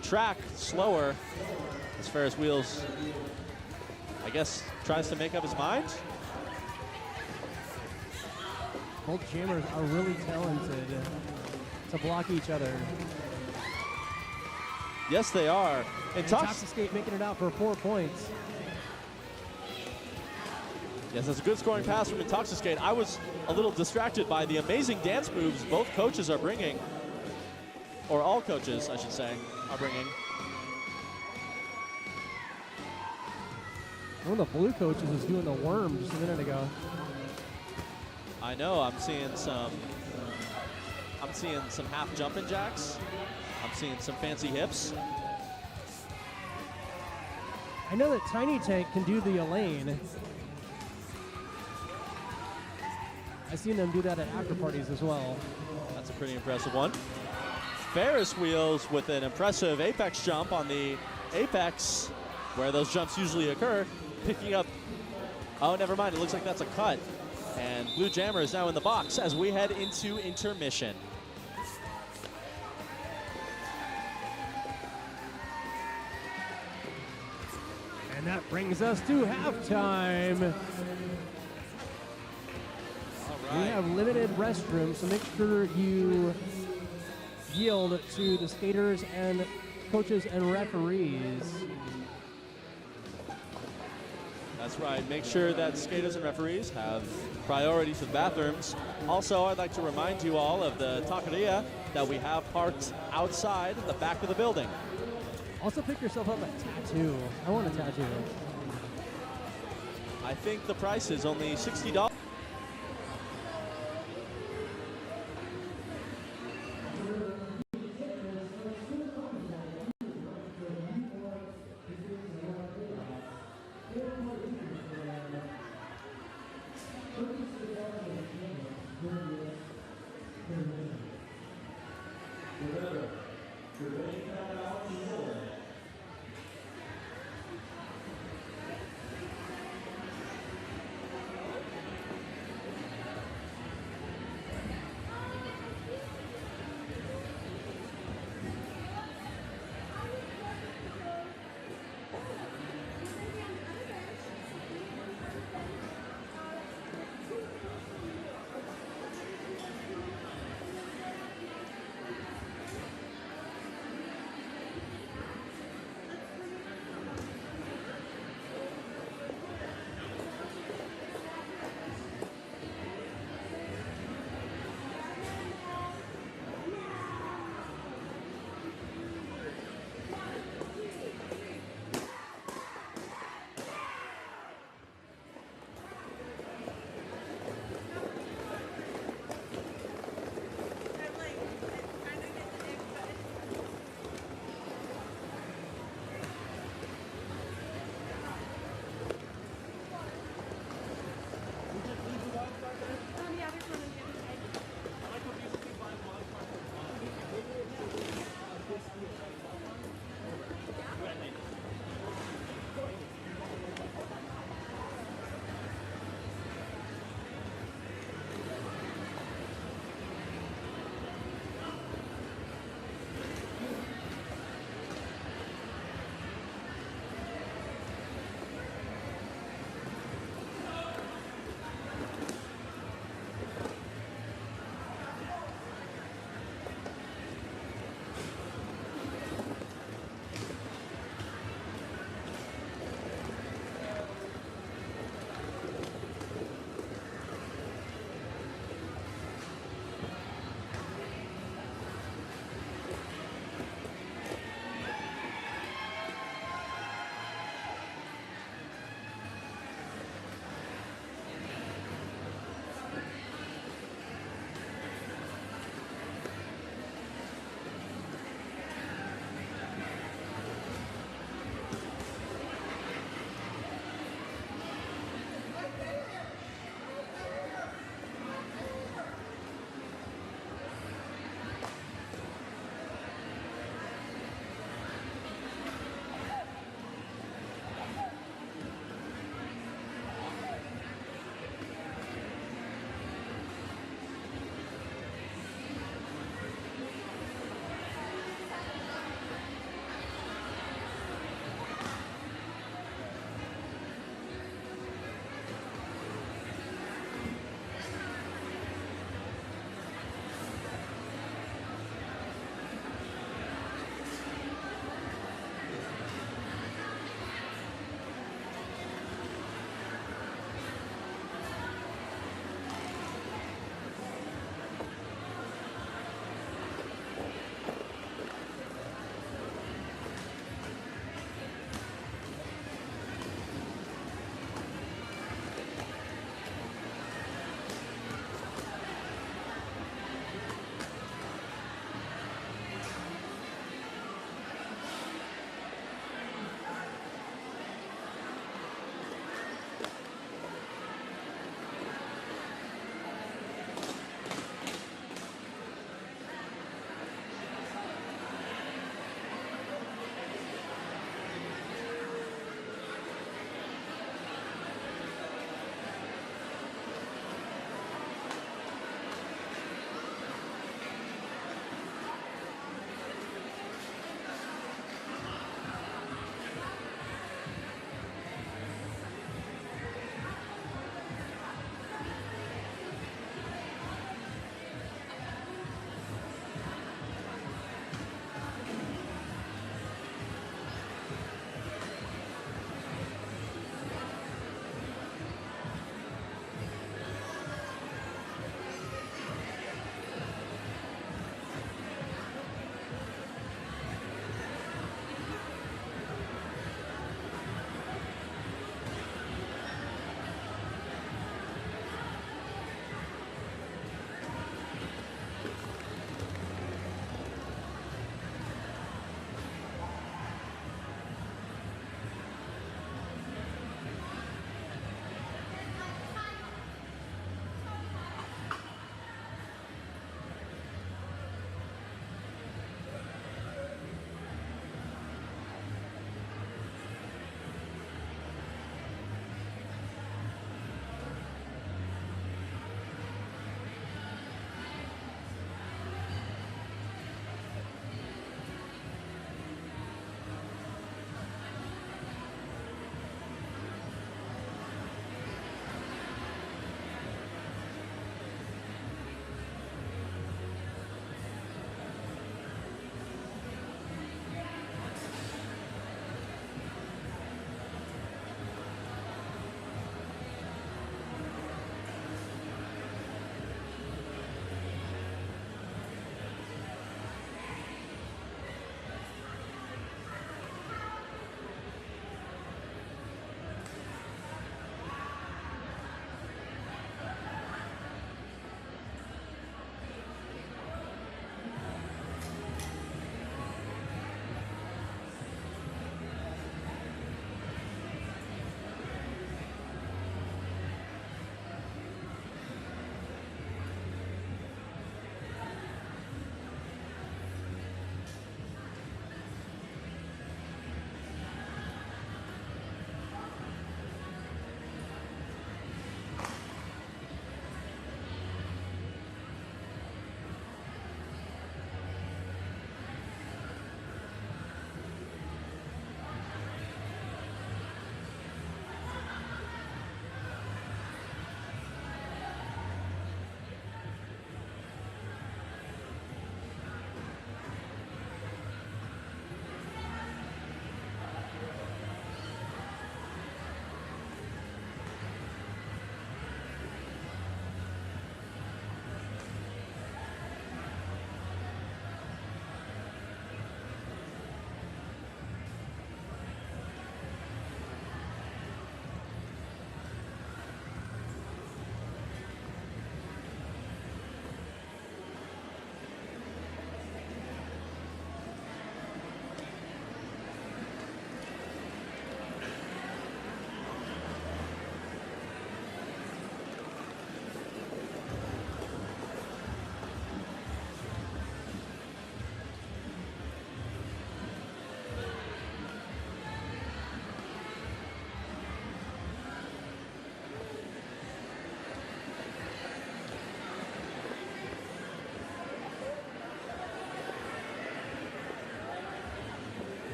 track slower. As Ferris Wheels, I guess, tries to make up his mind. Both jammers are really talented to block each other. Yes, they are. Intoxicate making it out for 4 points. Yes, that's a good scoring pass from Intoxicate. I was a little distracted by the amazing dance moves both coaches are bringing, or all coaches, I should say, are bringing. One of the blue coaches was doing the worm just a minute ago. I know, I'm seeing some half jumping jacks. I'm seeing some fancy hips. I know that Tiny Tank can do the Elaine. I've seen them do that at after parties as well. That's a pretty impressive one. Ferris Wheels with an impressive apex jump on the apex, where those jumps usually occur, picking up, oh, never mind, it looks like that's a cut. And Blue Jammer is now in the box as we head into intermission. And that brings us to halftime. All We right. have limited restrooms, so make sure you yield to the skaters and coaches and referees. That's right. Make sure that skaters and referees have priority to the bathrooms. Also, I'd like to remind you all of the taqueria that we have parked outside the back of the building. Also pick yourself up a tattoo. I want a tattoo. I think the price is only $60.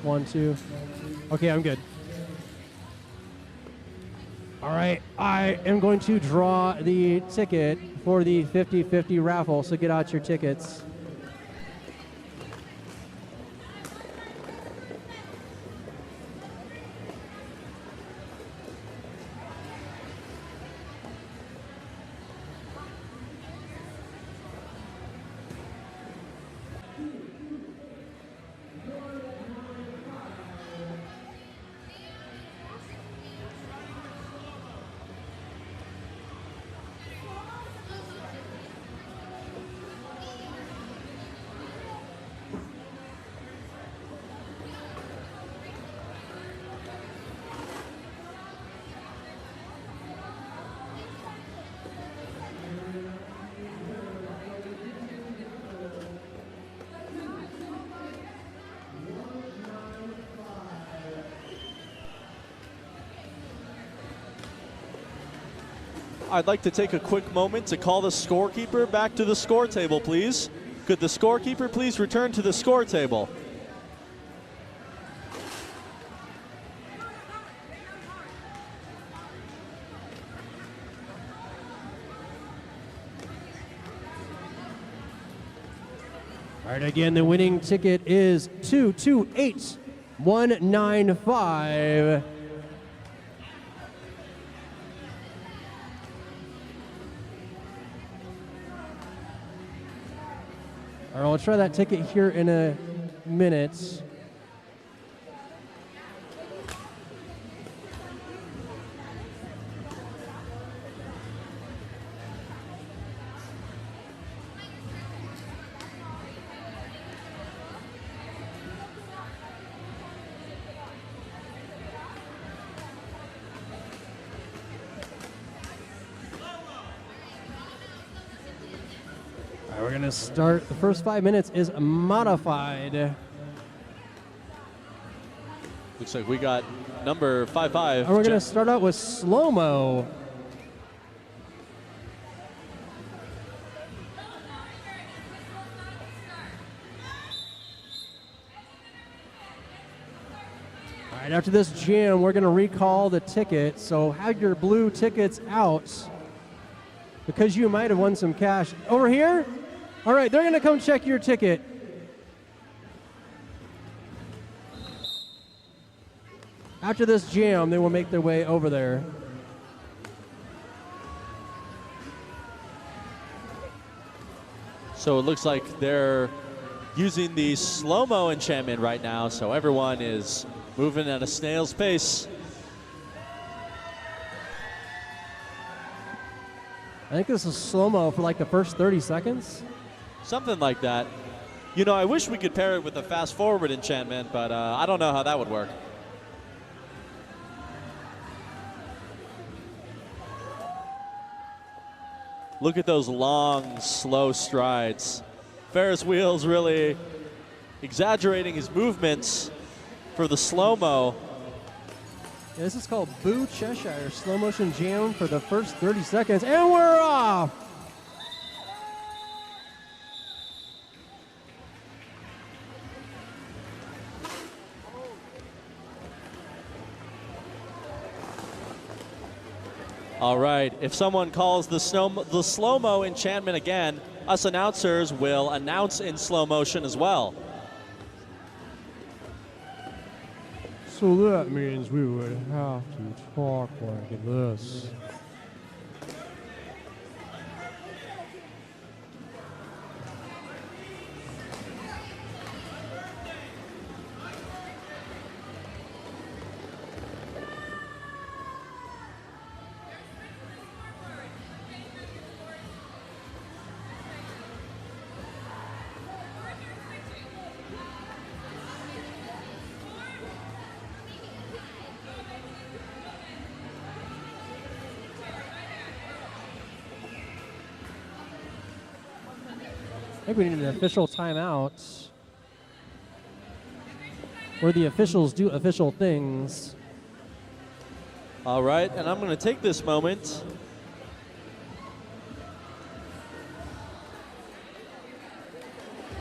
1, 2. Okay, I'm good. All right, I am going to draw the ticket for the 50-50 raffle, so get out your tickets. I'd like to take a quick moment to call the scorekeeper back to the score table, please. Could the scorekeeper please return to the score table? All right, again, the winning ticket is 228195. All right, I'll try that ticket here in a minute. We're going to start. The first 5 minutes is modified. Looks like we got number 5-5. And we're going to start out with slow-mo. Right after this jam, we're going to recall the ticket. So have your blue tickets out because you might have won some cash. Over here? All right, they're going to come check your ticket. After this jam, they will make their way over there. So it looks like they're using the slow-mo enchantment right now, so everyone is moving at a snail's pace. I think this is slow-mo for like the first 30 seconds. Something like that. You know, I wish we could pair it with a fast-forward enchantment, but I don't know how that would work. Look at those long, slow strides. Ferris wheel's really exaggerating his movements for the slow-mo. Yeah, this is called Bout Cheshire, slow motion jam for the first 30 seconds, and we're off! All right, if someone calls the slow-mo enchantment again, us announcers will announce in slow motion as well. So that means we would have to talk like this. I think we need an official timeout where the officials do official things. All right, and I'm going to take this moment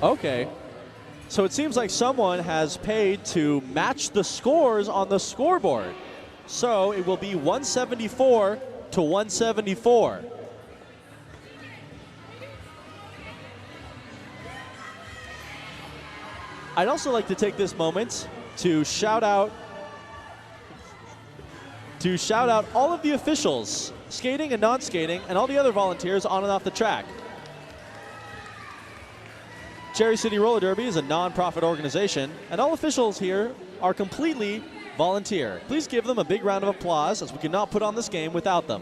Okay. So it seems like someone has paid to match the scores on the scoreboard. So it will be 174 to 174. I'd also like to take this moment to shout out all of the officials, skating and non-skating, and all the other volunteers on and off the track. Cherry City Roller Derby is a non-profit organization, and all officials here are completely volunteer. Please give them a big round of applause, as we cannot put on this game without them.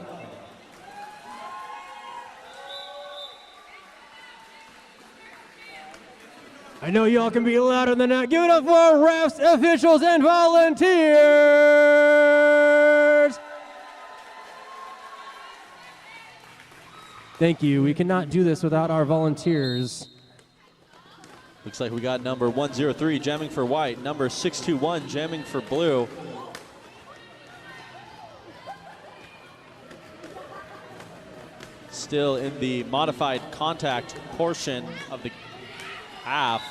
I know y'all can be louder than that. Give it up for refs, officials, and volunteers. Thank you. We cannot do this without our volunteers. Looks like we got number 103 jamming for white, number 621 jamming for blue. Still in the modified contact portion of the half.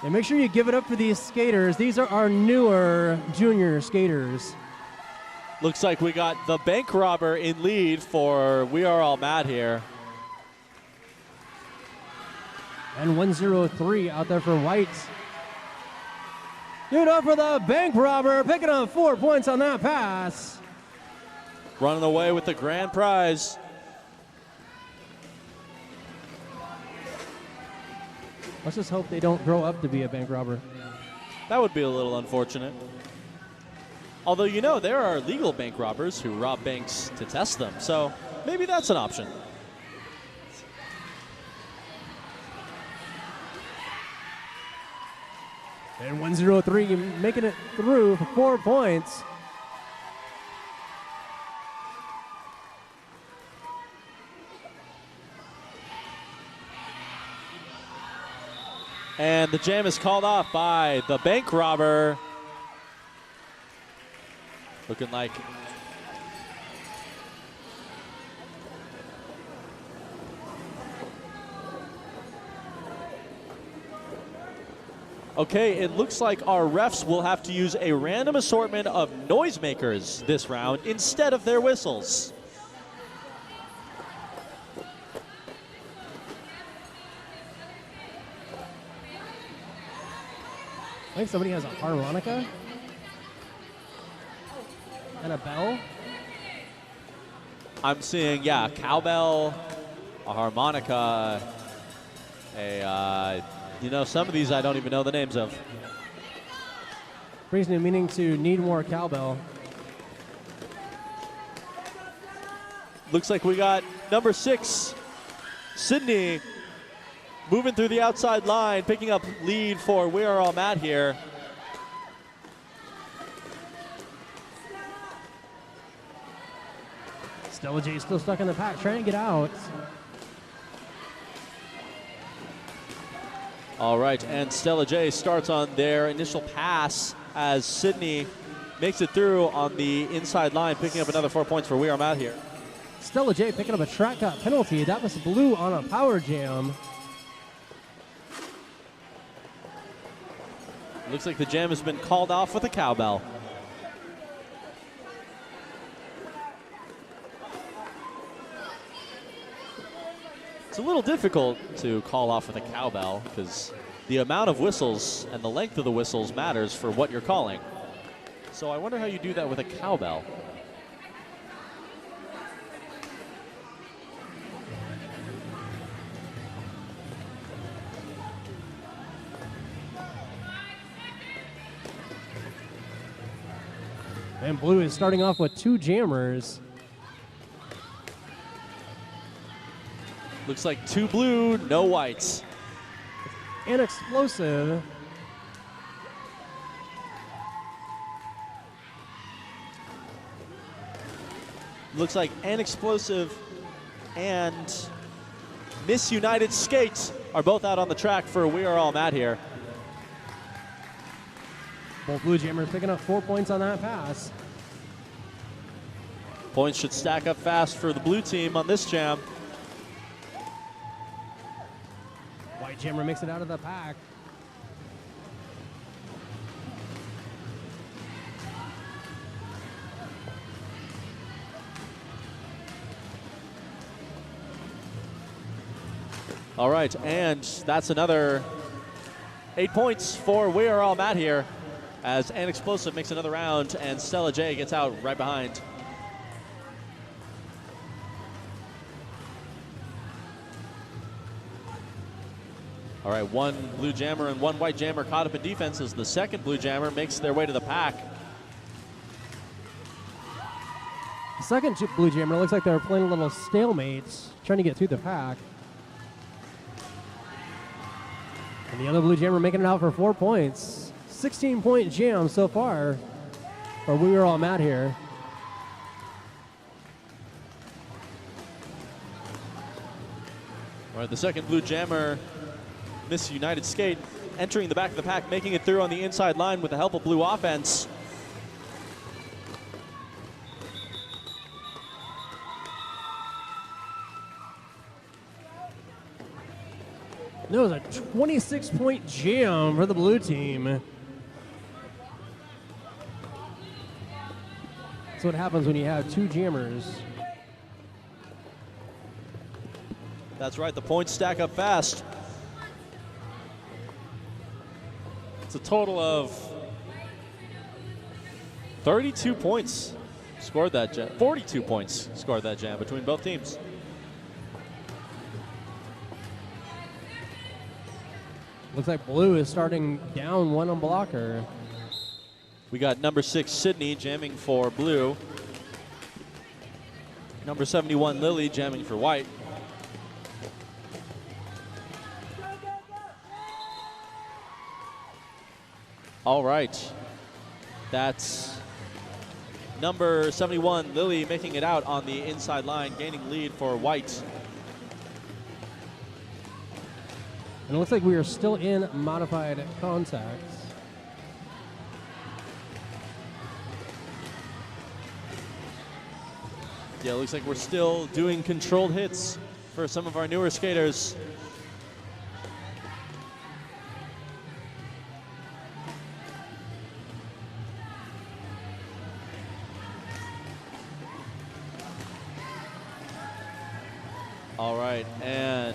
And make sure you give it up for these skaters. These are our newer junior skaters. Looks like we got the bank robber in lead for We Are All Mad here. And 103 out there for white. Give it up for the bank robber, picking up 4 points on that pass. Running away with the grand prize. Let's just hope they don't grow up to be a bank robber. That would be a little unfortunate. Although, you know, there are legal bank robbers who rob banks to test them, so maybe that's an option. And 103 making it through for 4 points. And the jam is called off by the bank robber. Looking like Okay, it looks like our refs will have to use a random assortment of noisemakers this round instead of their whistles. I think somebody has a harmonica and a bell. I'm seeing, yeah, a cowbell, a harmonica, you know, some of these I don't even know the names of. Brings me meaning to need more cowbell. Looks like we got number 6, Sydney, moving through the outside line, picking up lead for We Are All Mad here. Stella J still stuck in the pack, trying to get out. All right, and Stella J starts on their initial pass as Sydney makes it through on the inside line, picking up another 4 points for We Are Mad here. Stella J picking up a track cut penalty. That was Blue on a power jam. Looks like the jam has been called off with a cowbell. It's a little difficult to call off with a cowbell because the amount of whistles and the length of the whistles matters for what you're calling. So I wonder how you do that with a cowbell. And Blue is starting off with 2 jammers. Looks like 2 blue, no whites. And explosive. Looks like An Explosive and Miss United Skate are both out on the track for We Are All Mad here. Both Blue jammers picking up 4 points on that pass. Points should stack up fast for the blue team on this jam. White jammer makes it out of the pack. All right, and that's another 8 points for We Are All Mad here as An Explosive makes another round and Stella J gets out right behind. All right, 1 blue jammer and 1 white jammer caught up in defense as the second blue jammer makes their way to the pack. The second Blue jammer looks like they're playing a little stalemate, trying to get through the pack. And the other Blue jammer making it out for 4 points. 16-point jam so far for We Are All Mad here. All right, the second blue jammer, Miss United Skate, entering the back of the pack, making it through on the inside line with the help of blue offense. That was a 26-point jam for the blue team. That's what happens when you have 2 jammers. That's right, the points stack up fast. It's a total of 32 points scored that jam. 42 points scored that jam between both teams. Looks like Blue is starting down 1 on blocker. We got number 6, Sydney, jamming for blue. Number 71, Lily, jamming for white. All right. That's number 71, Lily, making it out on the inside line, gaining lead for white. And it looks like we are still in modified contacts. Yeah, it looks like we're still doing controlled hits for some of our newer skaters. All right, and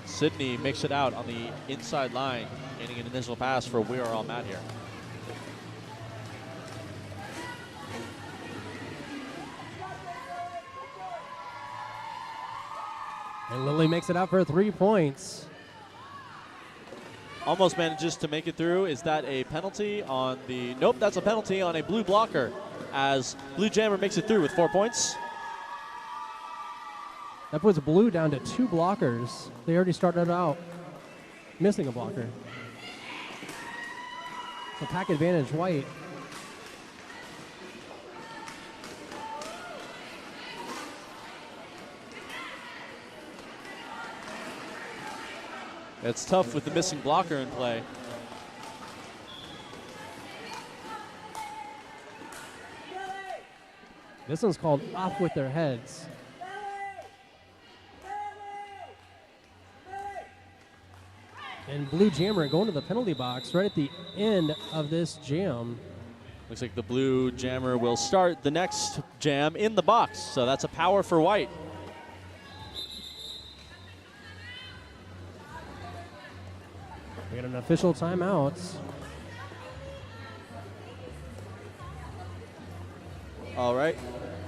Sydney makes it out on the inside line, gaining an initial pass for We Are All Mad here. And Lily makes it out for 3 points. Almost manages to make it through. Is that a penalty on the... Nope, that's a penalty on a blue blocker as Blue Jammer makes it through with 4 points. That puts Blue down to 2 blockers. They already started out missing a blocker. So pack advantage White. It's tough with the missing blocker in play. This one's called off with their heads. And Blue Jammer going to the penalty box right at the end of this jam. Looks like the Blue Jammer will start the next jam in the box. So that's a power for White. We got an official timeout. All right.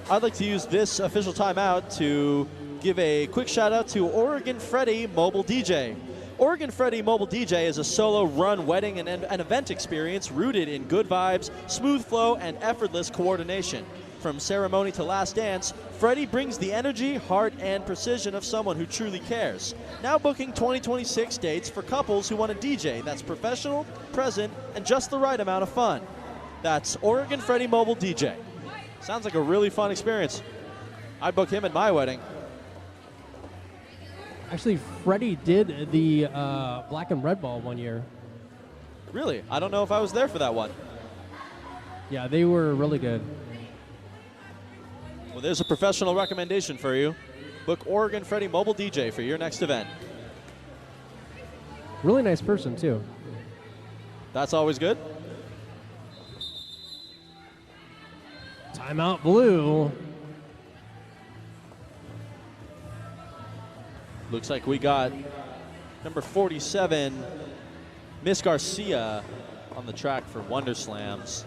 I'd like to use this official timeout to give a quick shout out to Oregon Freddy Mobile DJ. Oregon Freddy Mobile DJ is a solo run wedding and an event experience rooted in good vibes, smooth flow, and effortless coordination. From ceremony to last dance, Freddy brings the energy, heart, and precision of someone who truly cares. Now booking 2026 dates for couples who want a DJ that's professional, present, and just the right amount of fun. That's Oregon Freddy Mobile DJ. Sounds like a really fun experience. I'd book him at my wedding. Actually, Freddie did the black and red ball one year. Really? I don't know if I was there for that one. Yeah, they were really good. Well, there's a professional recommendation for you. Book Oregon Freddy Mobile DJ for your next event. Really nice person, too. That's always good. Timeout Blue. Looks like we got number 47, Miss Garcia, on the track for Wonderslames.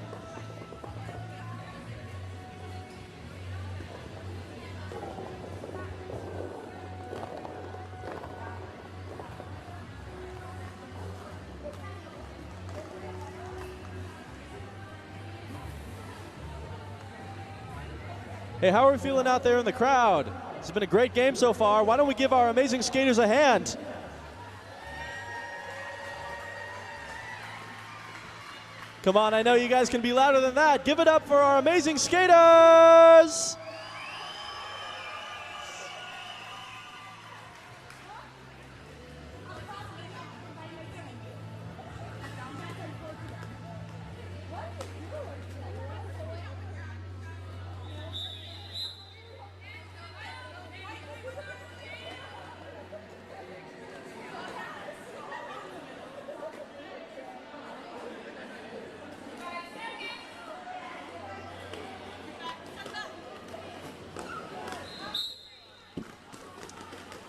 Hey, how are we feeling out there in the crowd? It's been a great game so far. Why don't we give our amazing skaters a hand? Come on, I know you guys can be louder than that. Give it up for our amazing skaters!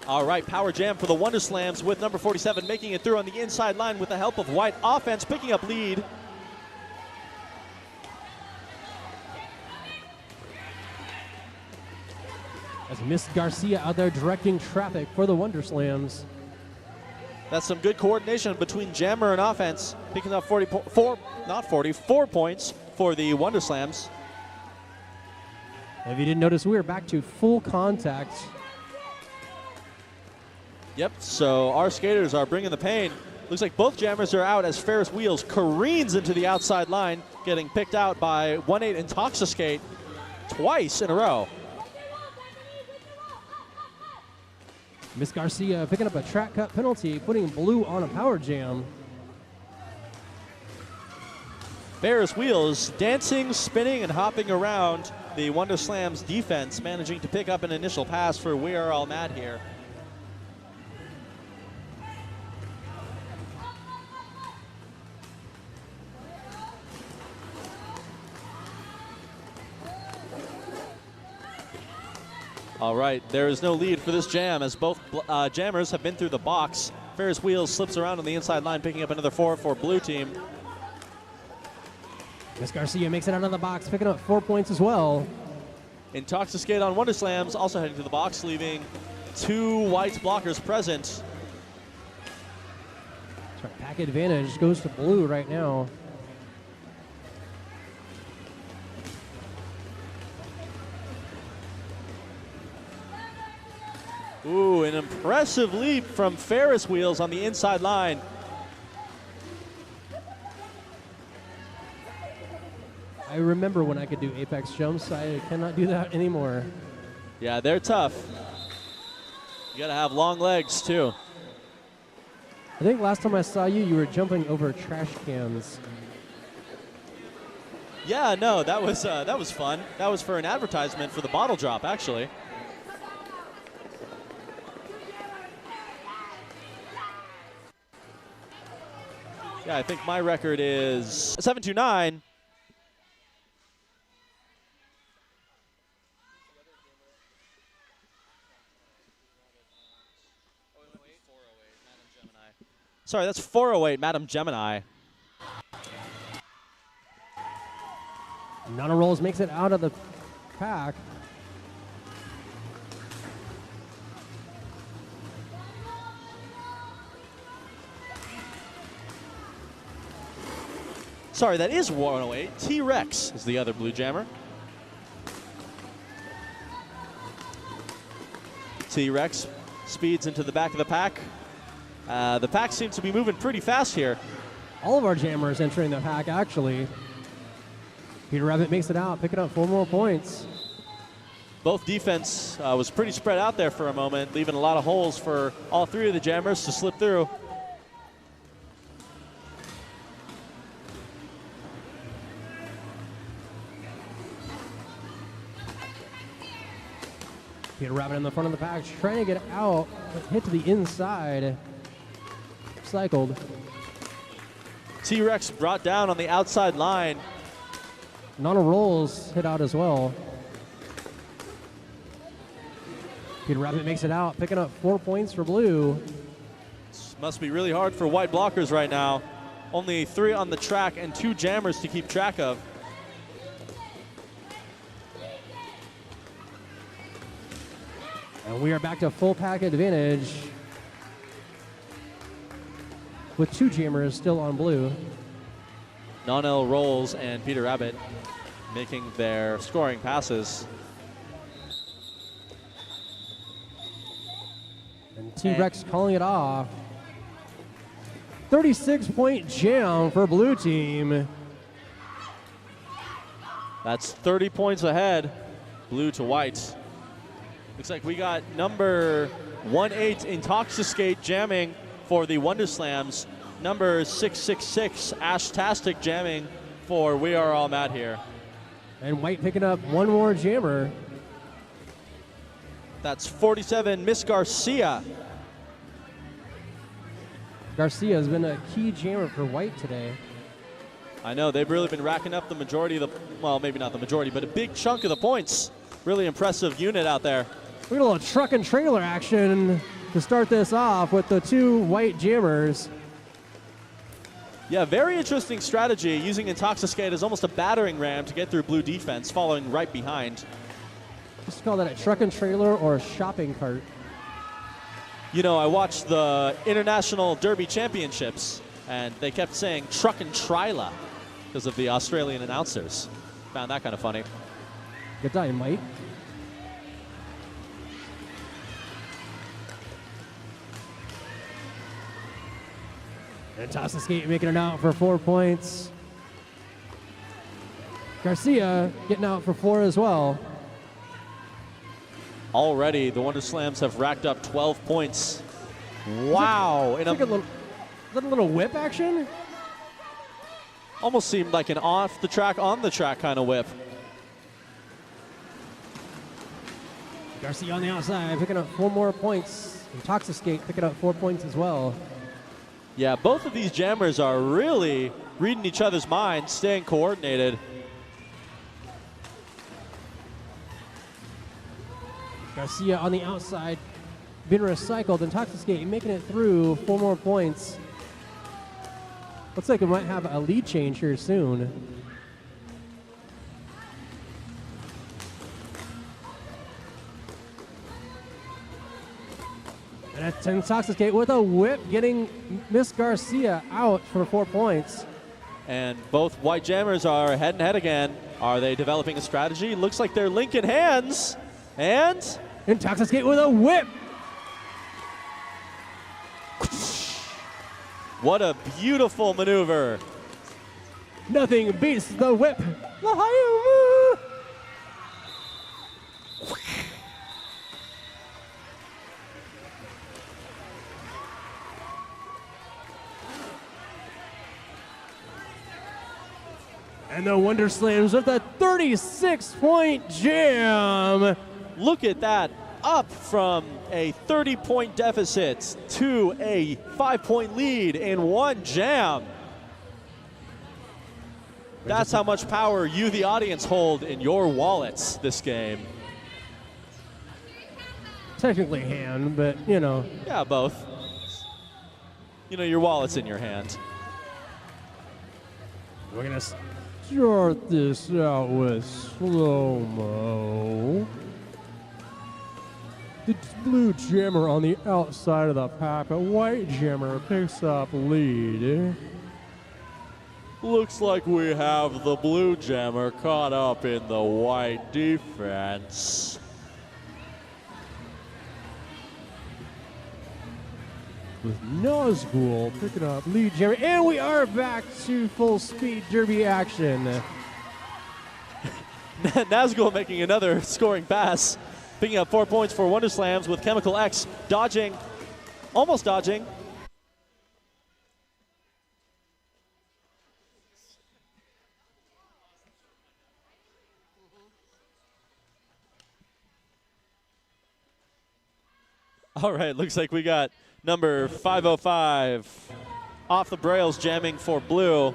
All right, power jam for the Wonderslames with number 47 making it through on the inside line with the help of White. Offense picking up lead. As Miss Garcia out there directing traffic for the Wonderslames. That's some good coordination between jammer and offense, picking up 4 points for the Wonderslames. If you didn't notice, we are back to full contact. Yep, so our skaters are bringing the pain. Looks like both jammers are out as Ferris Wheels careens into the outside line, getting picked out by 1-8 Intoxiskate twice in a row. Miss Garcia picking up a track cut penalty, putting Blue on a power jam. Ferris Wheels dancing, spinning, and hopping around the Wonderslames defense, managing to pick up an initial pass for We Are All Mad here. All right, there is no lead for this jam as both jammers have been through the box. Ferris Wheels slips around on the inside line, picking up another 4 for blue team. Miss Garcia makes it out of the box, picking up 4 points as well. Intoxicate on Wonderslames, also heading to the box, leaving 2 white blockers present. That's right, pack advantage goes to blue right now. Ooh, an impressive leap from Ferris Wheels on the inside line. I remember when I could do apex jumps. I cannot do that anymore. Yeah, they're tough. You gotta have long legs too. I think last time I saw you, you were jumping over trash cans. Yeah, no, that was fun. That was for an advertisement for the bottle drop, actually. Yeah, I think my record is 729. Sorry, that's 408, Madam Gemini. Nana Rolls makes it out of the pack. Sorry, that is 108. T-Rex is the other blue jammer. T-Rex speeds into the back of the pack. The pack seems to be moving pretty fast here. All of our jammers entering the pack, actually. Peter Rabbit makes it out, picking up 4 more points. Both defense was pretty spread out there for a moment, leaving a lot of holes for all 3 of the jammers to slip through. Peter Rabbit in the front of the pack, trying to get out, but hit to the inside. Cycled. T-Rex brought down on the outside line. Nana Rolls hit out as well. Peter Rabbit makes it out, picking up 4 points for blue. This must be really hard for white blockers right now. Only 3 on the track and 2 jammers to keep track of. And we are back to full pack advantage with 2 jammers still on blue. Nonel Rolls and Peter Rabbit making their scoring passes. And T-Rex calling it off. 36-point jam for blue team. That's 30 points ahead, blue to white. Looks like we got number 18 Intoxicate jamming for the Wonderslams. Number 666 Ashtastic jamming for We Are All Mad Here. And white picking up 1 more jammer. That's 47 Miss Garcia. Garcia has been a key jammer for white today. I know, they've really been racking up the majority of the, well, maybe not the majority, but a big chunk of the points. Really impressive unit out there. We got a little truck and trailer action to start this off with the 2 white jammers. Yeah, very interesting strategy, using Intoxicate as almost a battering ram to get through blue defense, following right behind. Just call that a truck and trailer or a shopping cart. You know, I watched the International Derby Championships, and they kept saying truck and trailer because of the Australian announcers. Found that kind of funny. Good time, Mike. And Intoxicate making it out for 4 points. Garcia getting out for 4 as well. Already, the Wonderslams have racked up 12 points. Wow. Like a little whip action? Almost seemed like an off the track, on the track kind of whip. Garcia on the outside, picking up 4 more points. Intoxicate picking up 4 points as well. Yeah, both of these jammers are really reading each other's minds, staying coordinated. Garcia on the outside, being recycled, and Toxic making it through. 4 more points. Looks like we might have a lead change here soon. And Toxic with a whip, getting Miss Garcia out for 4 points. And both White Jammers are head and head again. Are they developing a strategy? Looks like they're linking hands. And Toxic with a whip. What a beautiful maneuver. Nothing beats the whip. And the Wonderslames with a 36-point jam. Look at that. Up from a 30-point deficit to a 5-point lead in one jam. That's how much power you, the audience, hold in your wallets this game. Technically hand, but you know. Yeah, both. You know, your wallet's in your hand. We're gonna start this out with slow-mo. The blue jammer on the outside of the pack, a white jammer picks up lead. Looks like we have the blue jammer caught up in the white defense. With Nazgul picking up lead jammer, and we are back to full speed derby action. Nazgul making another scoring pass, picking up 4 points for Wonderslams with Chemical X dodging, almost dodging. All right, looks like we got number 505 off the brails jamming for blue.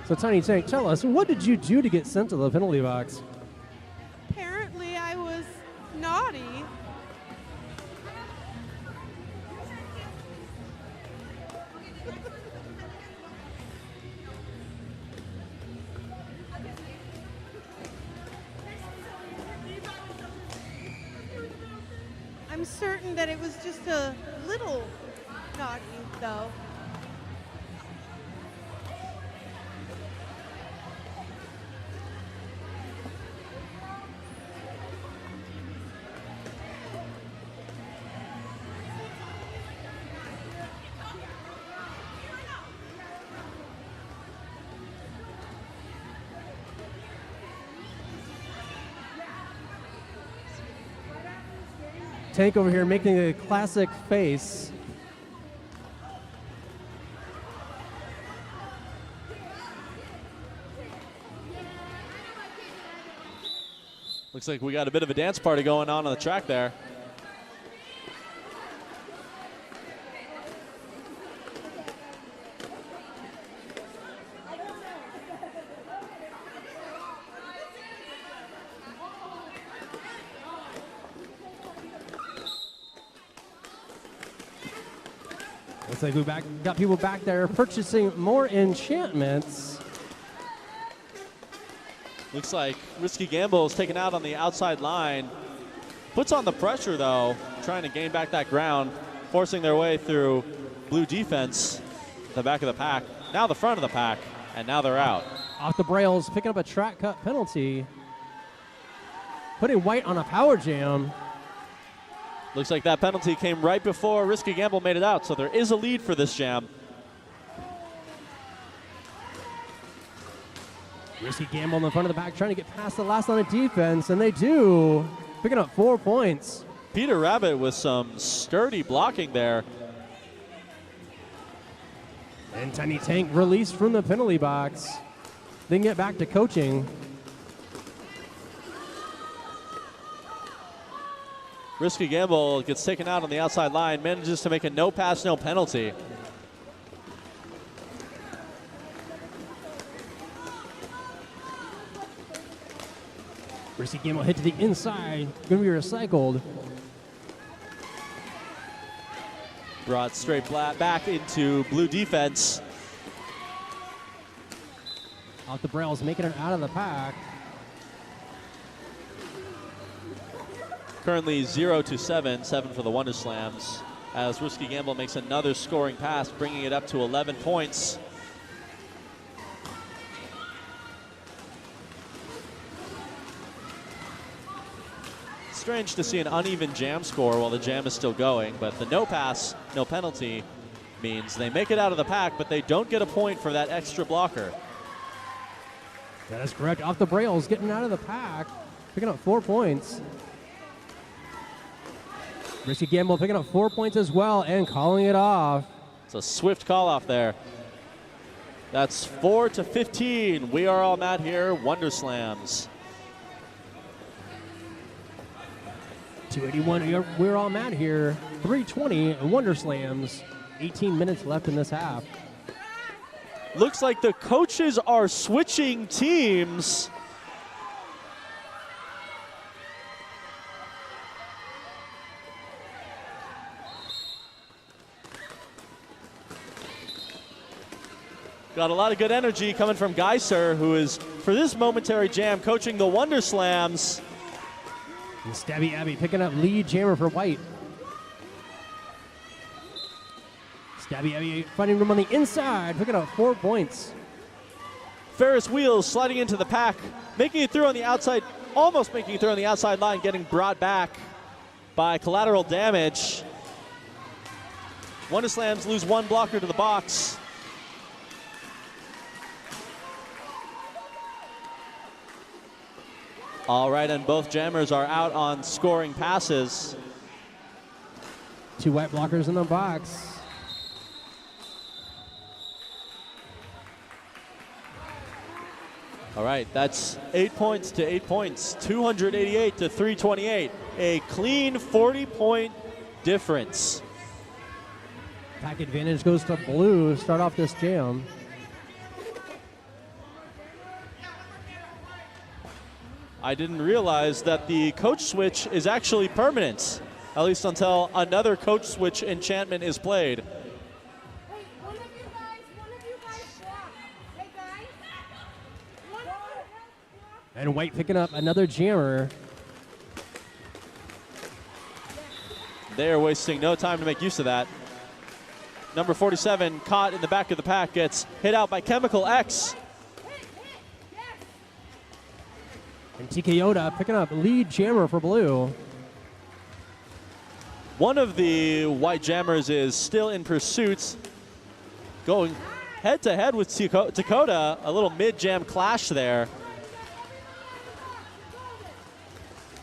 So Tiny Tank, tell us, what did you do to get sent to the penalty box? Apparently, I was naughty. I'm certain that it was just a little naughty, though. Tank over here making a classic face. Looks like we got a bit of a dance party going on the track there. Looks like we got people back there purchasing more enchantments. Looks like Risky Gamble is taken out on the outside line. Puts on the pressure, though, trying to gain back that ground, forcing their way through blue defense, the back of the pack, now the front of the pack, and now they're out. Off the brails, picking up a track cut penalty. Putting white on a power jam. Looks like that penalty came right before Risky Gamble made it out, so there is a lead for this jam. Risky Gamble in the front of the pack trying to get past the last line of defense, and they do. Picking up 4 points. Peter Rabbit with some sturdy blocking there. And Tiny Tank released from the penalty box. Then get back to coaching. Risky Gamble gets taken out on the outside line, manages to make a no pass, no penalty. Risky Gamble hit to the inside, going to be recycled. Brought straight back into blue defense. Off the brails, making it out of the pack. Currently 0-7, 7 for the Wonderslams, as Risky Gamble makes another scoring pass, bringing it up to 11 points. Strange to see an uneven jam score while the jam is still going, but the no pass, no penalty means they make it out of the pack, but they don't get a point for that extra blocker. That is correct. Off the brails, getting out of the pack, picking up 4 points. Risky Gamble picking up 4 points as well and calling it off. It's a swift call off there. That's 4-15. We are all mad here. Wonderslams. 281. We're all mad here. 320. Wonderslams. 18 minutes left in this half. Looks like the coaches are switching teams. Got a lot of good energy coming from Geiser, who is, for this momentary jam, coaching the Wonderslams. And Stabby Abby picking up lead jammer for White. Stabby Abby finding room on the inside, picking up 4 points. Ferris Wheels sliding into the pack, making it through on the outside, almost making it through on the outside line, getting brought back by collateral damage. Wonderslams lose one blocker to the box. All right, and both jammers are out on scoring passes. 2 white blockers in the box. All right, that's 8 points to 8 points, 288 to 328. A clean 40-point difference. Pack advantage goes to blue. Start off this jam. I didn't realize that the coach switch is actually permanent, at least until another coach switch enchantment is played. Wait, one of you guys block. Hey guys, one of you help block. And White picking up another jammer. They are wasting no time to make use of that. Number 47, caught in the back of the pack, gets hit out by Chemical X. And TK Yoda picking up lead jammer for blue. One of the white jammers is still in pursuit, going head-to-head with Dakota. A little mid-jam clash there.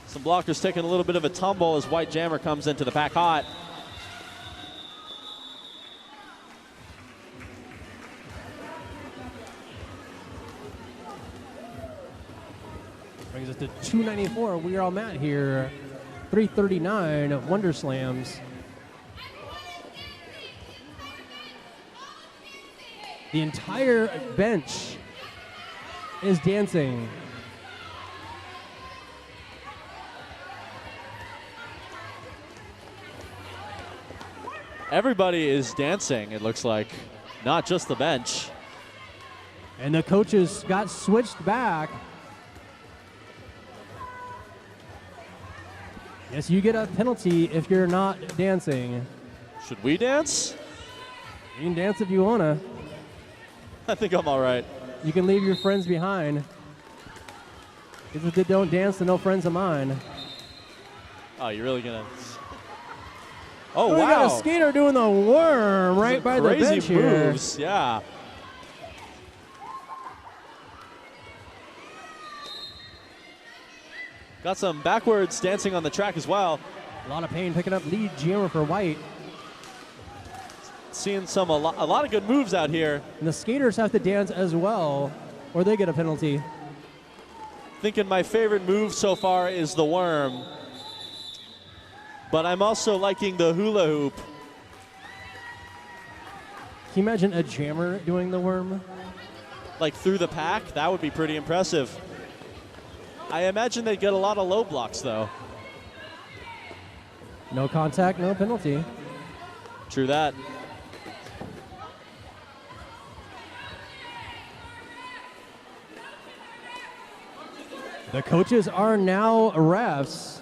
Some blockers taking a little bit of a tumble as white jammer comes into the pack hot. Brings us to 294. We are all mad here. 339 Wonderslams. The entire bench is dancing. Everybody is dancing, it looks like, not just the bench. And the coaches got switched back. Yes, you get a penalty if you're not dancing. Should we dance? You can dance if you wanna. I think I'm all right. You can leave your friends behind. If they don't dance, then no friends of mine. Oh, you're really gonna... Oh, We wow. got a skater doing the worm right by the bench Crazy here. moves, yeah. Got some backwards dancing on the track as well. A lot of pain picking up lead jammer for White. Seeing a lot of good moves out here. And the skaters have to dance as well, or they get a penalty. Thinking my favorite move so far is the worm. but I'm also liking the hula hoop. Can you imagine a jammer doing the worm? Like through the pack, that would be pretty impressive. I imagine they'd get a lot of low blocks, though. No contact, no penalty. True that. The coaches are now refs.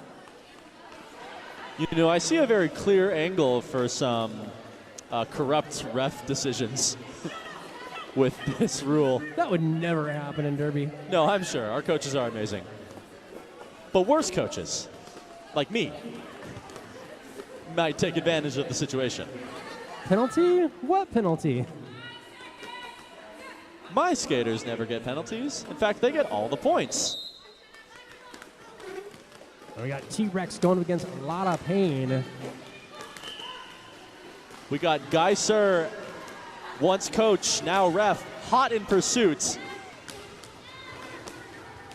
You know, I see a very clear angle for some corrupt ref decisions with this rule. That would never happen in Derby. No, I'm sure. Our coaches are amazing. But worse coaches, like me, might take advantage of the situation. Penalty? What penalty? My skaters never get penalties. In fact, they get all the points. We got T-Rex going up against a lot of pain. We got Geiser, once coach, now ref, hot in pursuit.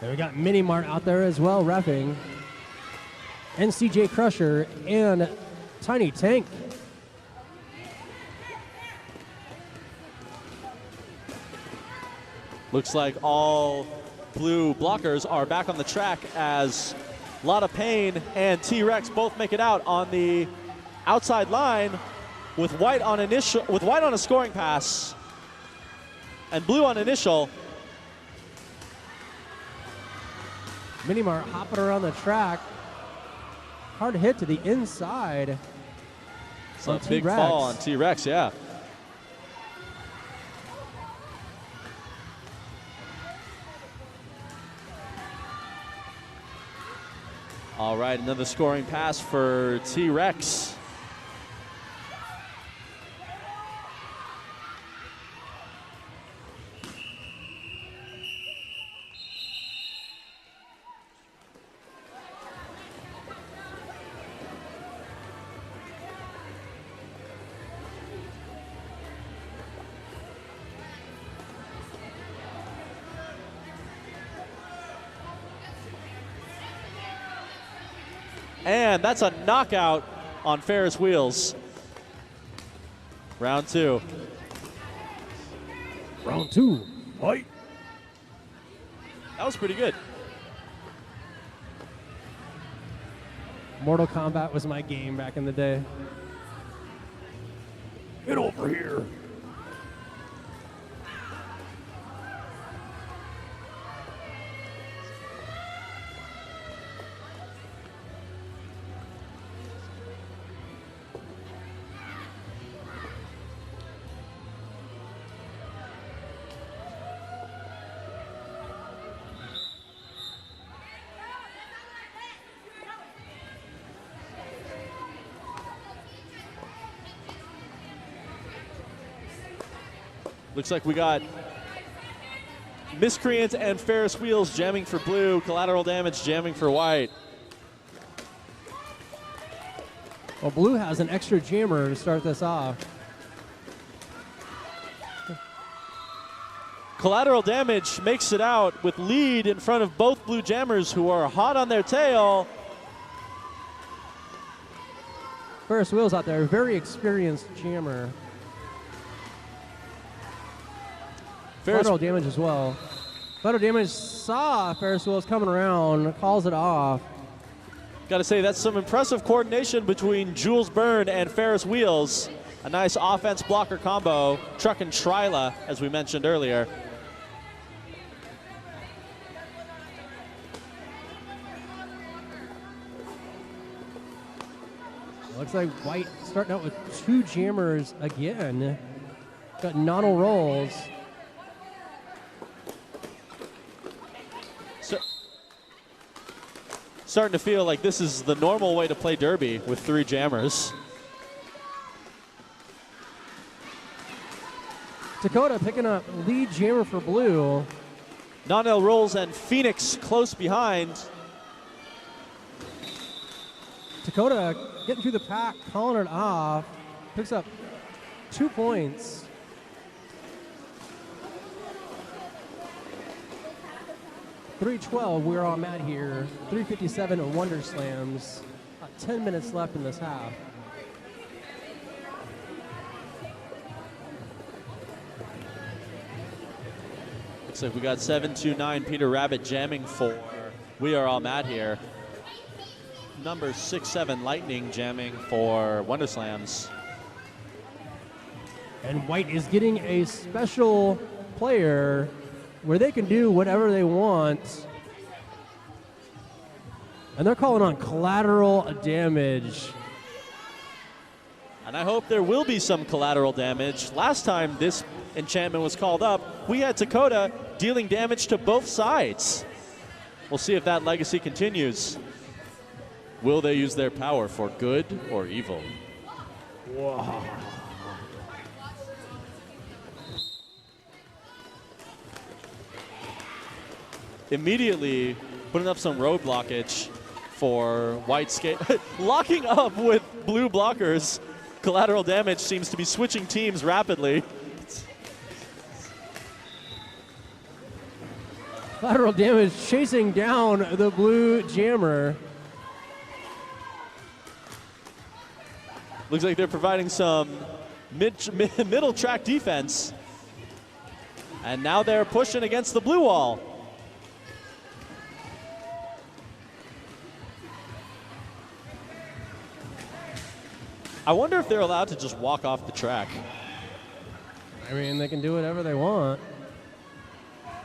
And we got Mini Mart out there as well, reffing. And CJ Crusher and Tiny Tank. Looks like all blue blockers are back on the track as a lot of pain and T-Rex both make it out on the outside line with white on a scoring pass and blue on initial. Minimart hopping around the track. Hard hit to the inside. So a big fall on T-Rex, yeah. All right, another scoring pass for T-Rex. And that's a knockout on Ferris wheels. Round two. Round two, fight. That was pretty good. Mortal Kombat was my game back in the day. Get over here. Looks like we got Miscreant and Ferris Wheels jamming for blue, Collateral Damage jamming for white. Well, blue has an extra jammer to start this off. Collateral Damage makes it out with lead in front of both blue jammers who are hot on their tail. Ferris Wheels out there, very experienced jammer. Collateral Damage as well. Collateral Damage saw Ferris Wheels coming around, calls it off. Got to say, that's some impressive coordination between Jules Byrne and Ferris Wheels. A nice offense blocker combo. Truck and Tryla, as we mentioned earlier. Looks like White starting out with two jammers again. Got noddle rolls. Starting to feel like this is the normal way to play Derby with three jammers. Dakota picking up lead jammer for blue. Nonel rolls and Phoenix close behind. Dakota getting through the pack, calling it off. Picks up 2 points. .312, we're on mat here. 357 Wonderslames. 10 minutes left in this half. Looks like we got 729 Peter Rabbit jamming for We Are All Mad here. Number 6-7 Lightning jamming for Wonderslames. And White is getting a special player where they can do whatever they want. And they're calling on collateral damage. And I hope there will be some collateral damage. Last time this enchantment was called up, we had Dakota dealing damage to both sides. We'll see if that legacy continues. Will they use their power for good or evil? Whoa. Immediately putting up some road blockage for White skate. Locking up with blue blockers. Collateral damage seems to be switching teams rapidly. Collateral damage chasing down the blue jammer. Looks like they're providing some middle track defense. And now they're pushing against the blue wall. I wonder if they're allowed to just walk off the track. I mean, they can do whatever they want.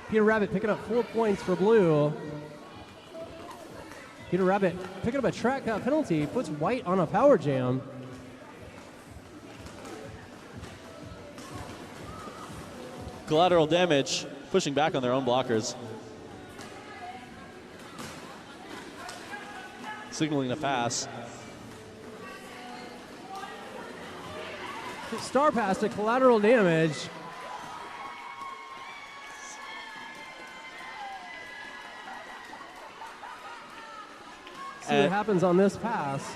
Peter Rabbit picking up 4 points for blue. Peter Rabbit picking up a track penalty, puts White on a power jam. Collateral damage, pushing back on their own blockers. Signaling a pass. Star pass to collateral damage. See what happens on this pass.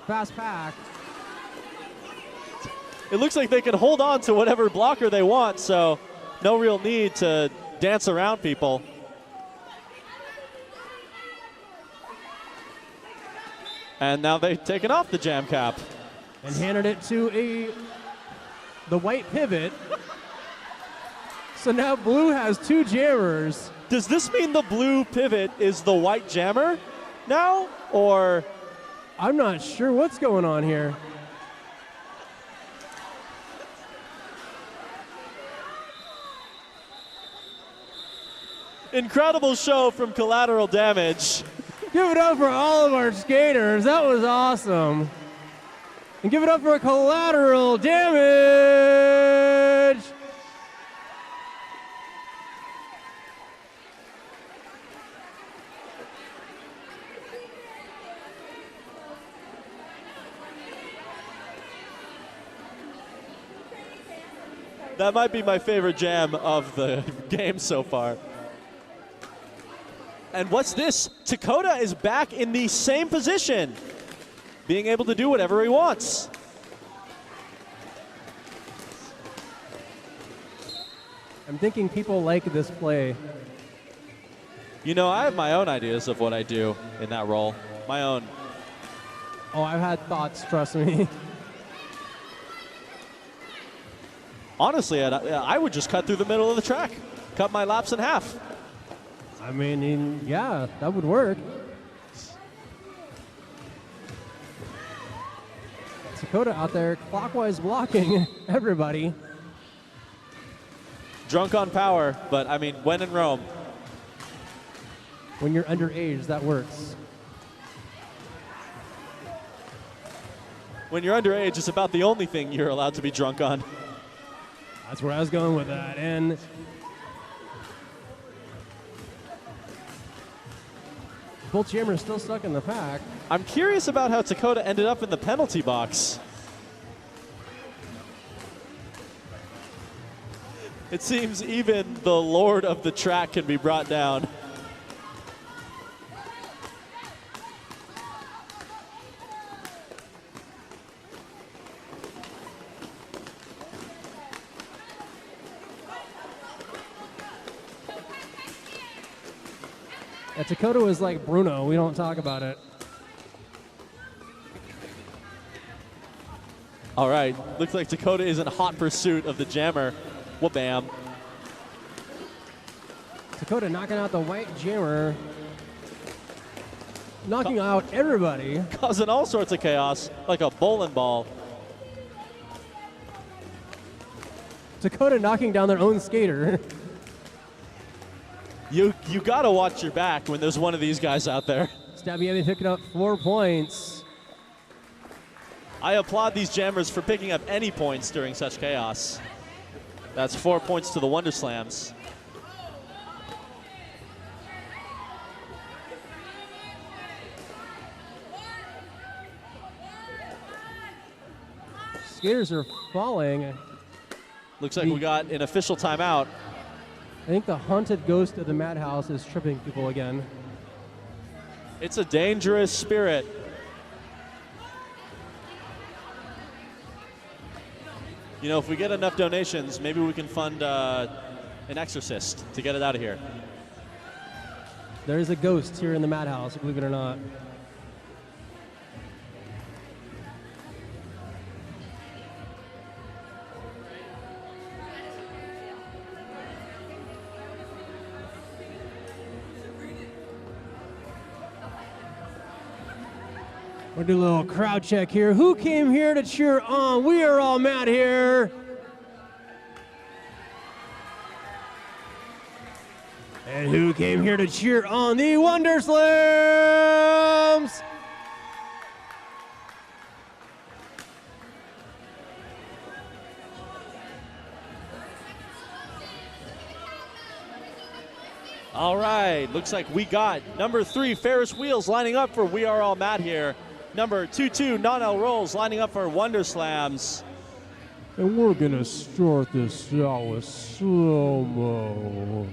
Fast pack. It looks like they can hold on to whatever blocker they want, so no real need to dance around people. And now they've taken off the jam cap. And handed it to the White pivot. So now blue has 2 jammers. Does this mean the blue pivot is the White jammer now, or? I'm not sure what's going on here. Incredible show from Collateral Damage. Give it up for all of our skaters. That was awesome. And give it up for collateral damage. That might be my favorite jam of the game so far. And what's this? Dakota is back in the same position, being able to do whatever he wants. I'm thinking people like this play. You know, I have my own ideas of what I do in that role. My own. Oh, I've had thoughts, trust me. Honestly, I would just cut through the middle of the track. Cut my laps in half. I mean, yeah, that would work. Dakota out there clockwise blocking everybody. Drunk on power, but I mean, when in Rome. When you're underage, that works. When you're underage, it's about the only thing you're allowed to be drunk on. That's where I was going with that. And both jammers still stuck in the pack. I'm curious about how Dakota ended up in the penalty box. It seems even the lord of the track can be brought down. Yeah, Dakota was like Bruno. We don't talk about it. All right, looks like Dakota is in hot pursuit of the jammer. Wha-bam. Dakota knocking out the white jammer. Knocking out everybody. Causing all sorts of chaos, like a bowling ball. Dakota knocking down their own skater. You gotta watch your back when there's one of these guys out there. Stabby picking up 4 points. I applaud these jammers for picking up any points during such chaos. That's 4 points to the Wonderslams. Skaters are falling. Looks like we got an official timeout. I think the haunted ghost of the madhouse is tripping people again. It's a dangerous spirit. You know, if we get enough donations, maybe we can fund an exorcist to get it out of here. There is a ghost here in the madhouse, believe it or not. We'll do a little crowd check here. Who came here to cheer on? We are all mad here. And who came here to cheer on the Wonderslames? All right, looks like we got number 3, Ferris Wheels, lining up for We Are All Mad Here. Number 22, Non-L Rolls, lining up for Wonderslams. And we're gonna start this out with slow-mo.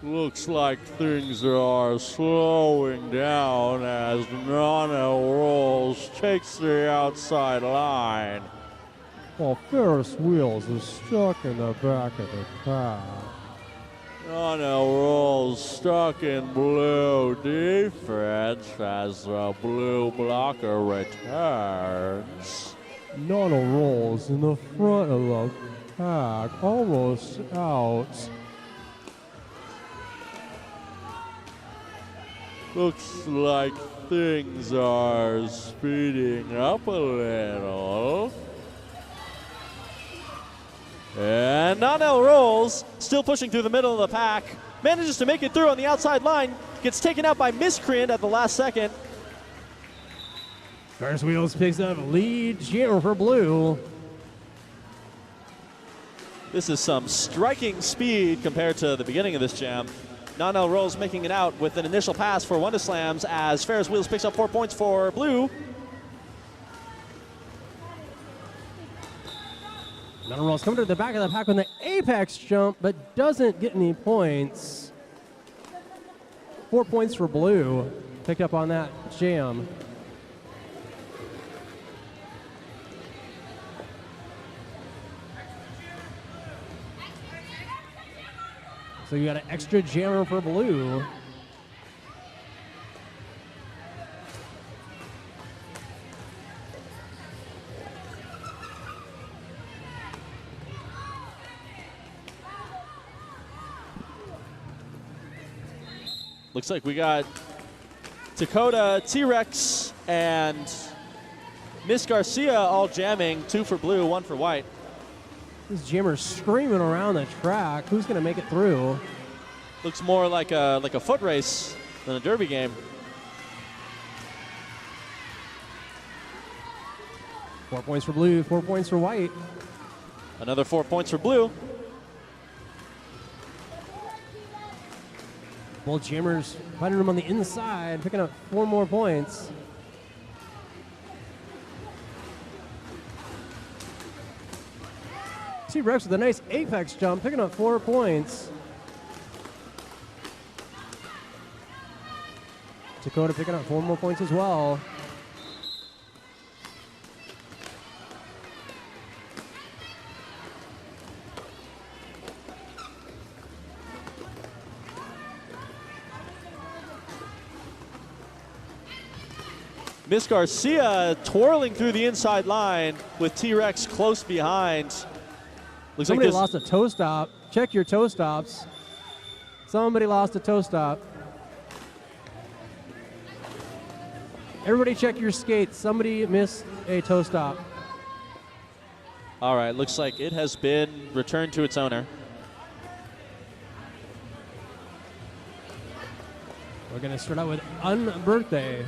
Looks like things are slowing down as Non-L Rolls takes the outside line. While Ferris Wheels is stuck in the back of the car. Non-L Rolls stuck in blue defense as the blue blocker returns. Nana rolls in the front of the pack, almost out. Looks like things are speeding up a little. And Non-L Rolls, still pushing through the middle of the pack, manages to make it through on the outside line, gets taken out by Miscreant at the last second. Ferris Wheels picks up lead jammer for blue. This is some striking speed compared to the beginning of this jam. Non-L Rolls making it out with an initial pass for Wonderslams as Ferris Wheels picks up 4 points for blue. Nana rolls coming to the back of the pack with an apex jump, but doesn't get any points. 4 points for blue. Picked up on that jam. So you got an extra jammer for blue. Looks like we got Dakota, T-Rex, and Miss Garcia all jamming. 2 for blue, 1 for white. This jammer's screaming around the track. Who's going to make it through? Looks more like a foot race than a derby game. 4 points for blue, 4 points for white. Another 4 points for blue. Both jammers fighting them on the inside, picking up 4 more points. T-Rex with a nice apex jump, picking up 4 points. Dakota picking up 4 more points as well. Miss Garcia twirling through the inside line with T-Rex close behind. Looks Somebody like lost a toe stop. Check your toe stops. Somebody lost a toe stop. Everybody check your skates. Somebody missed a toe stop. All right, looks like it has been returned to its owner. We're going to start out with Unbirthday.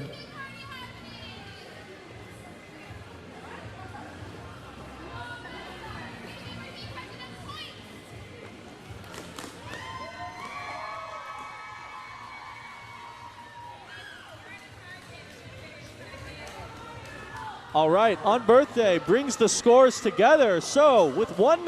All right, on birthday brings the scores together. So with 1 minute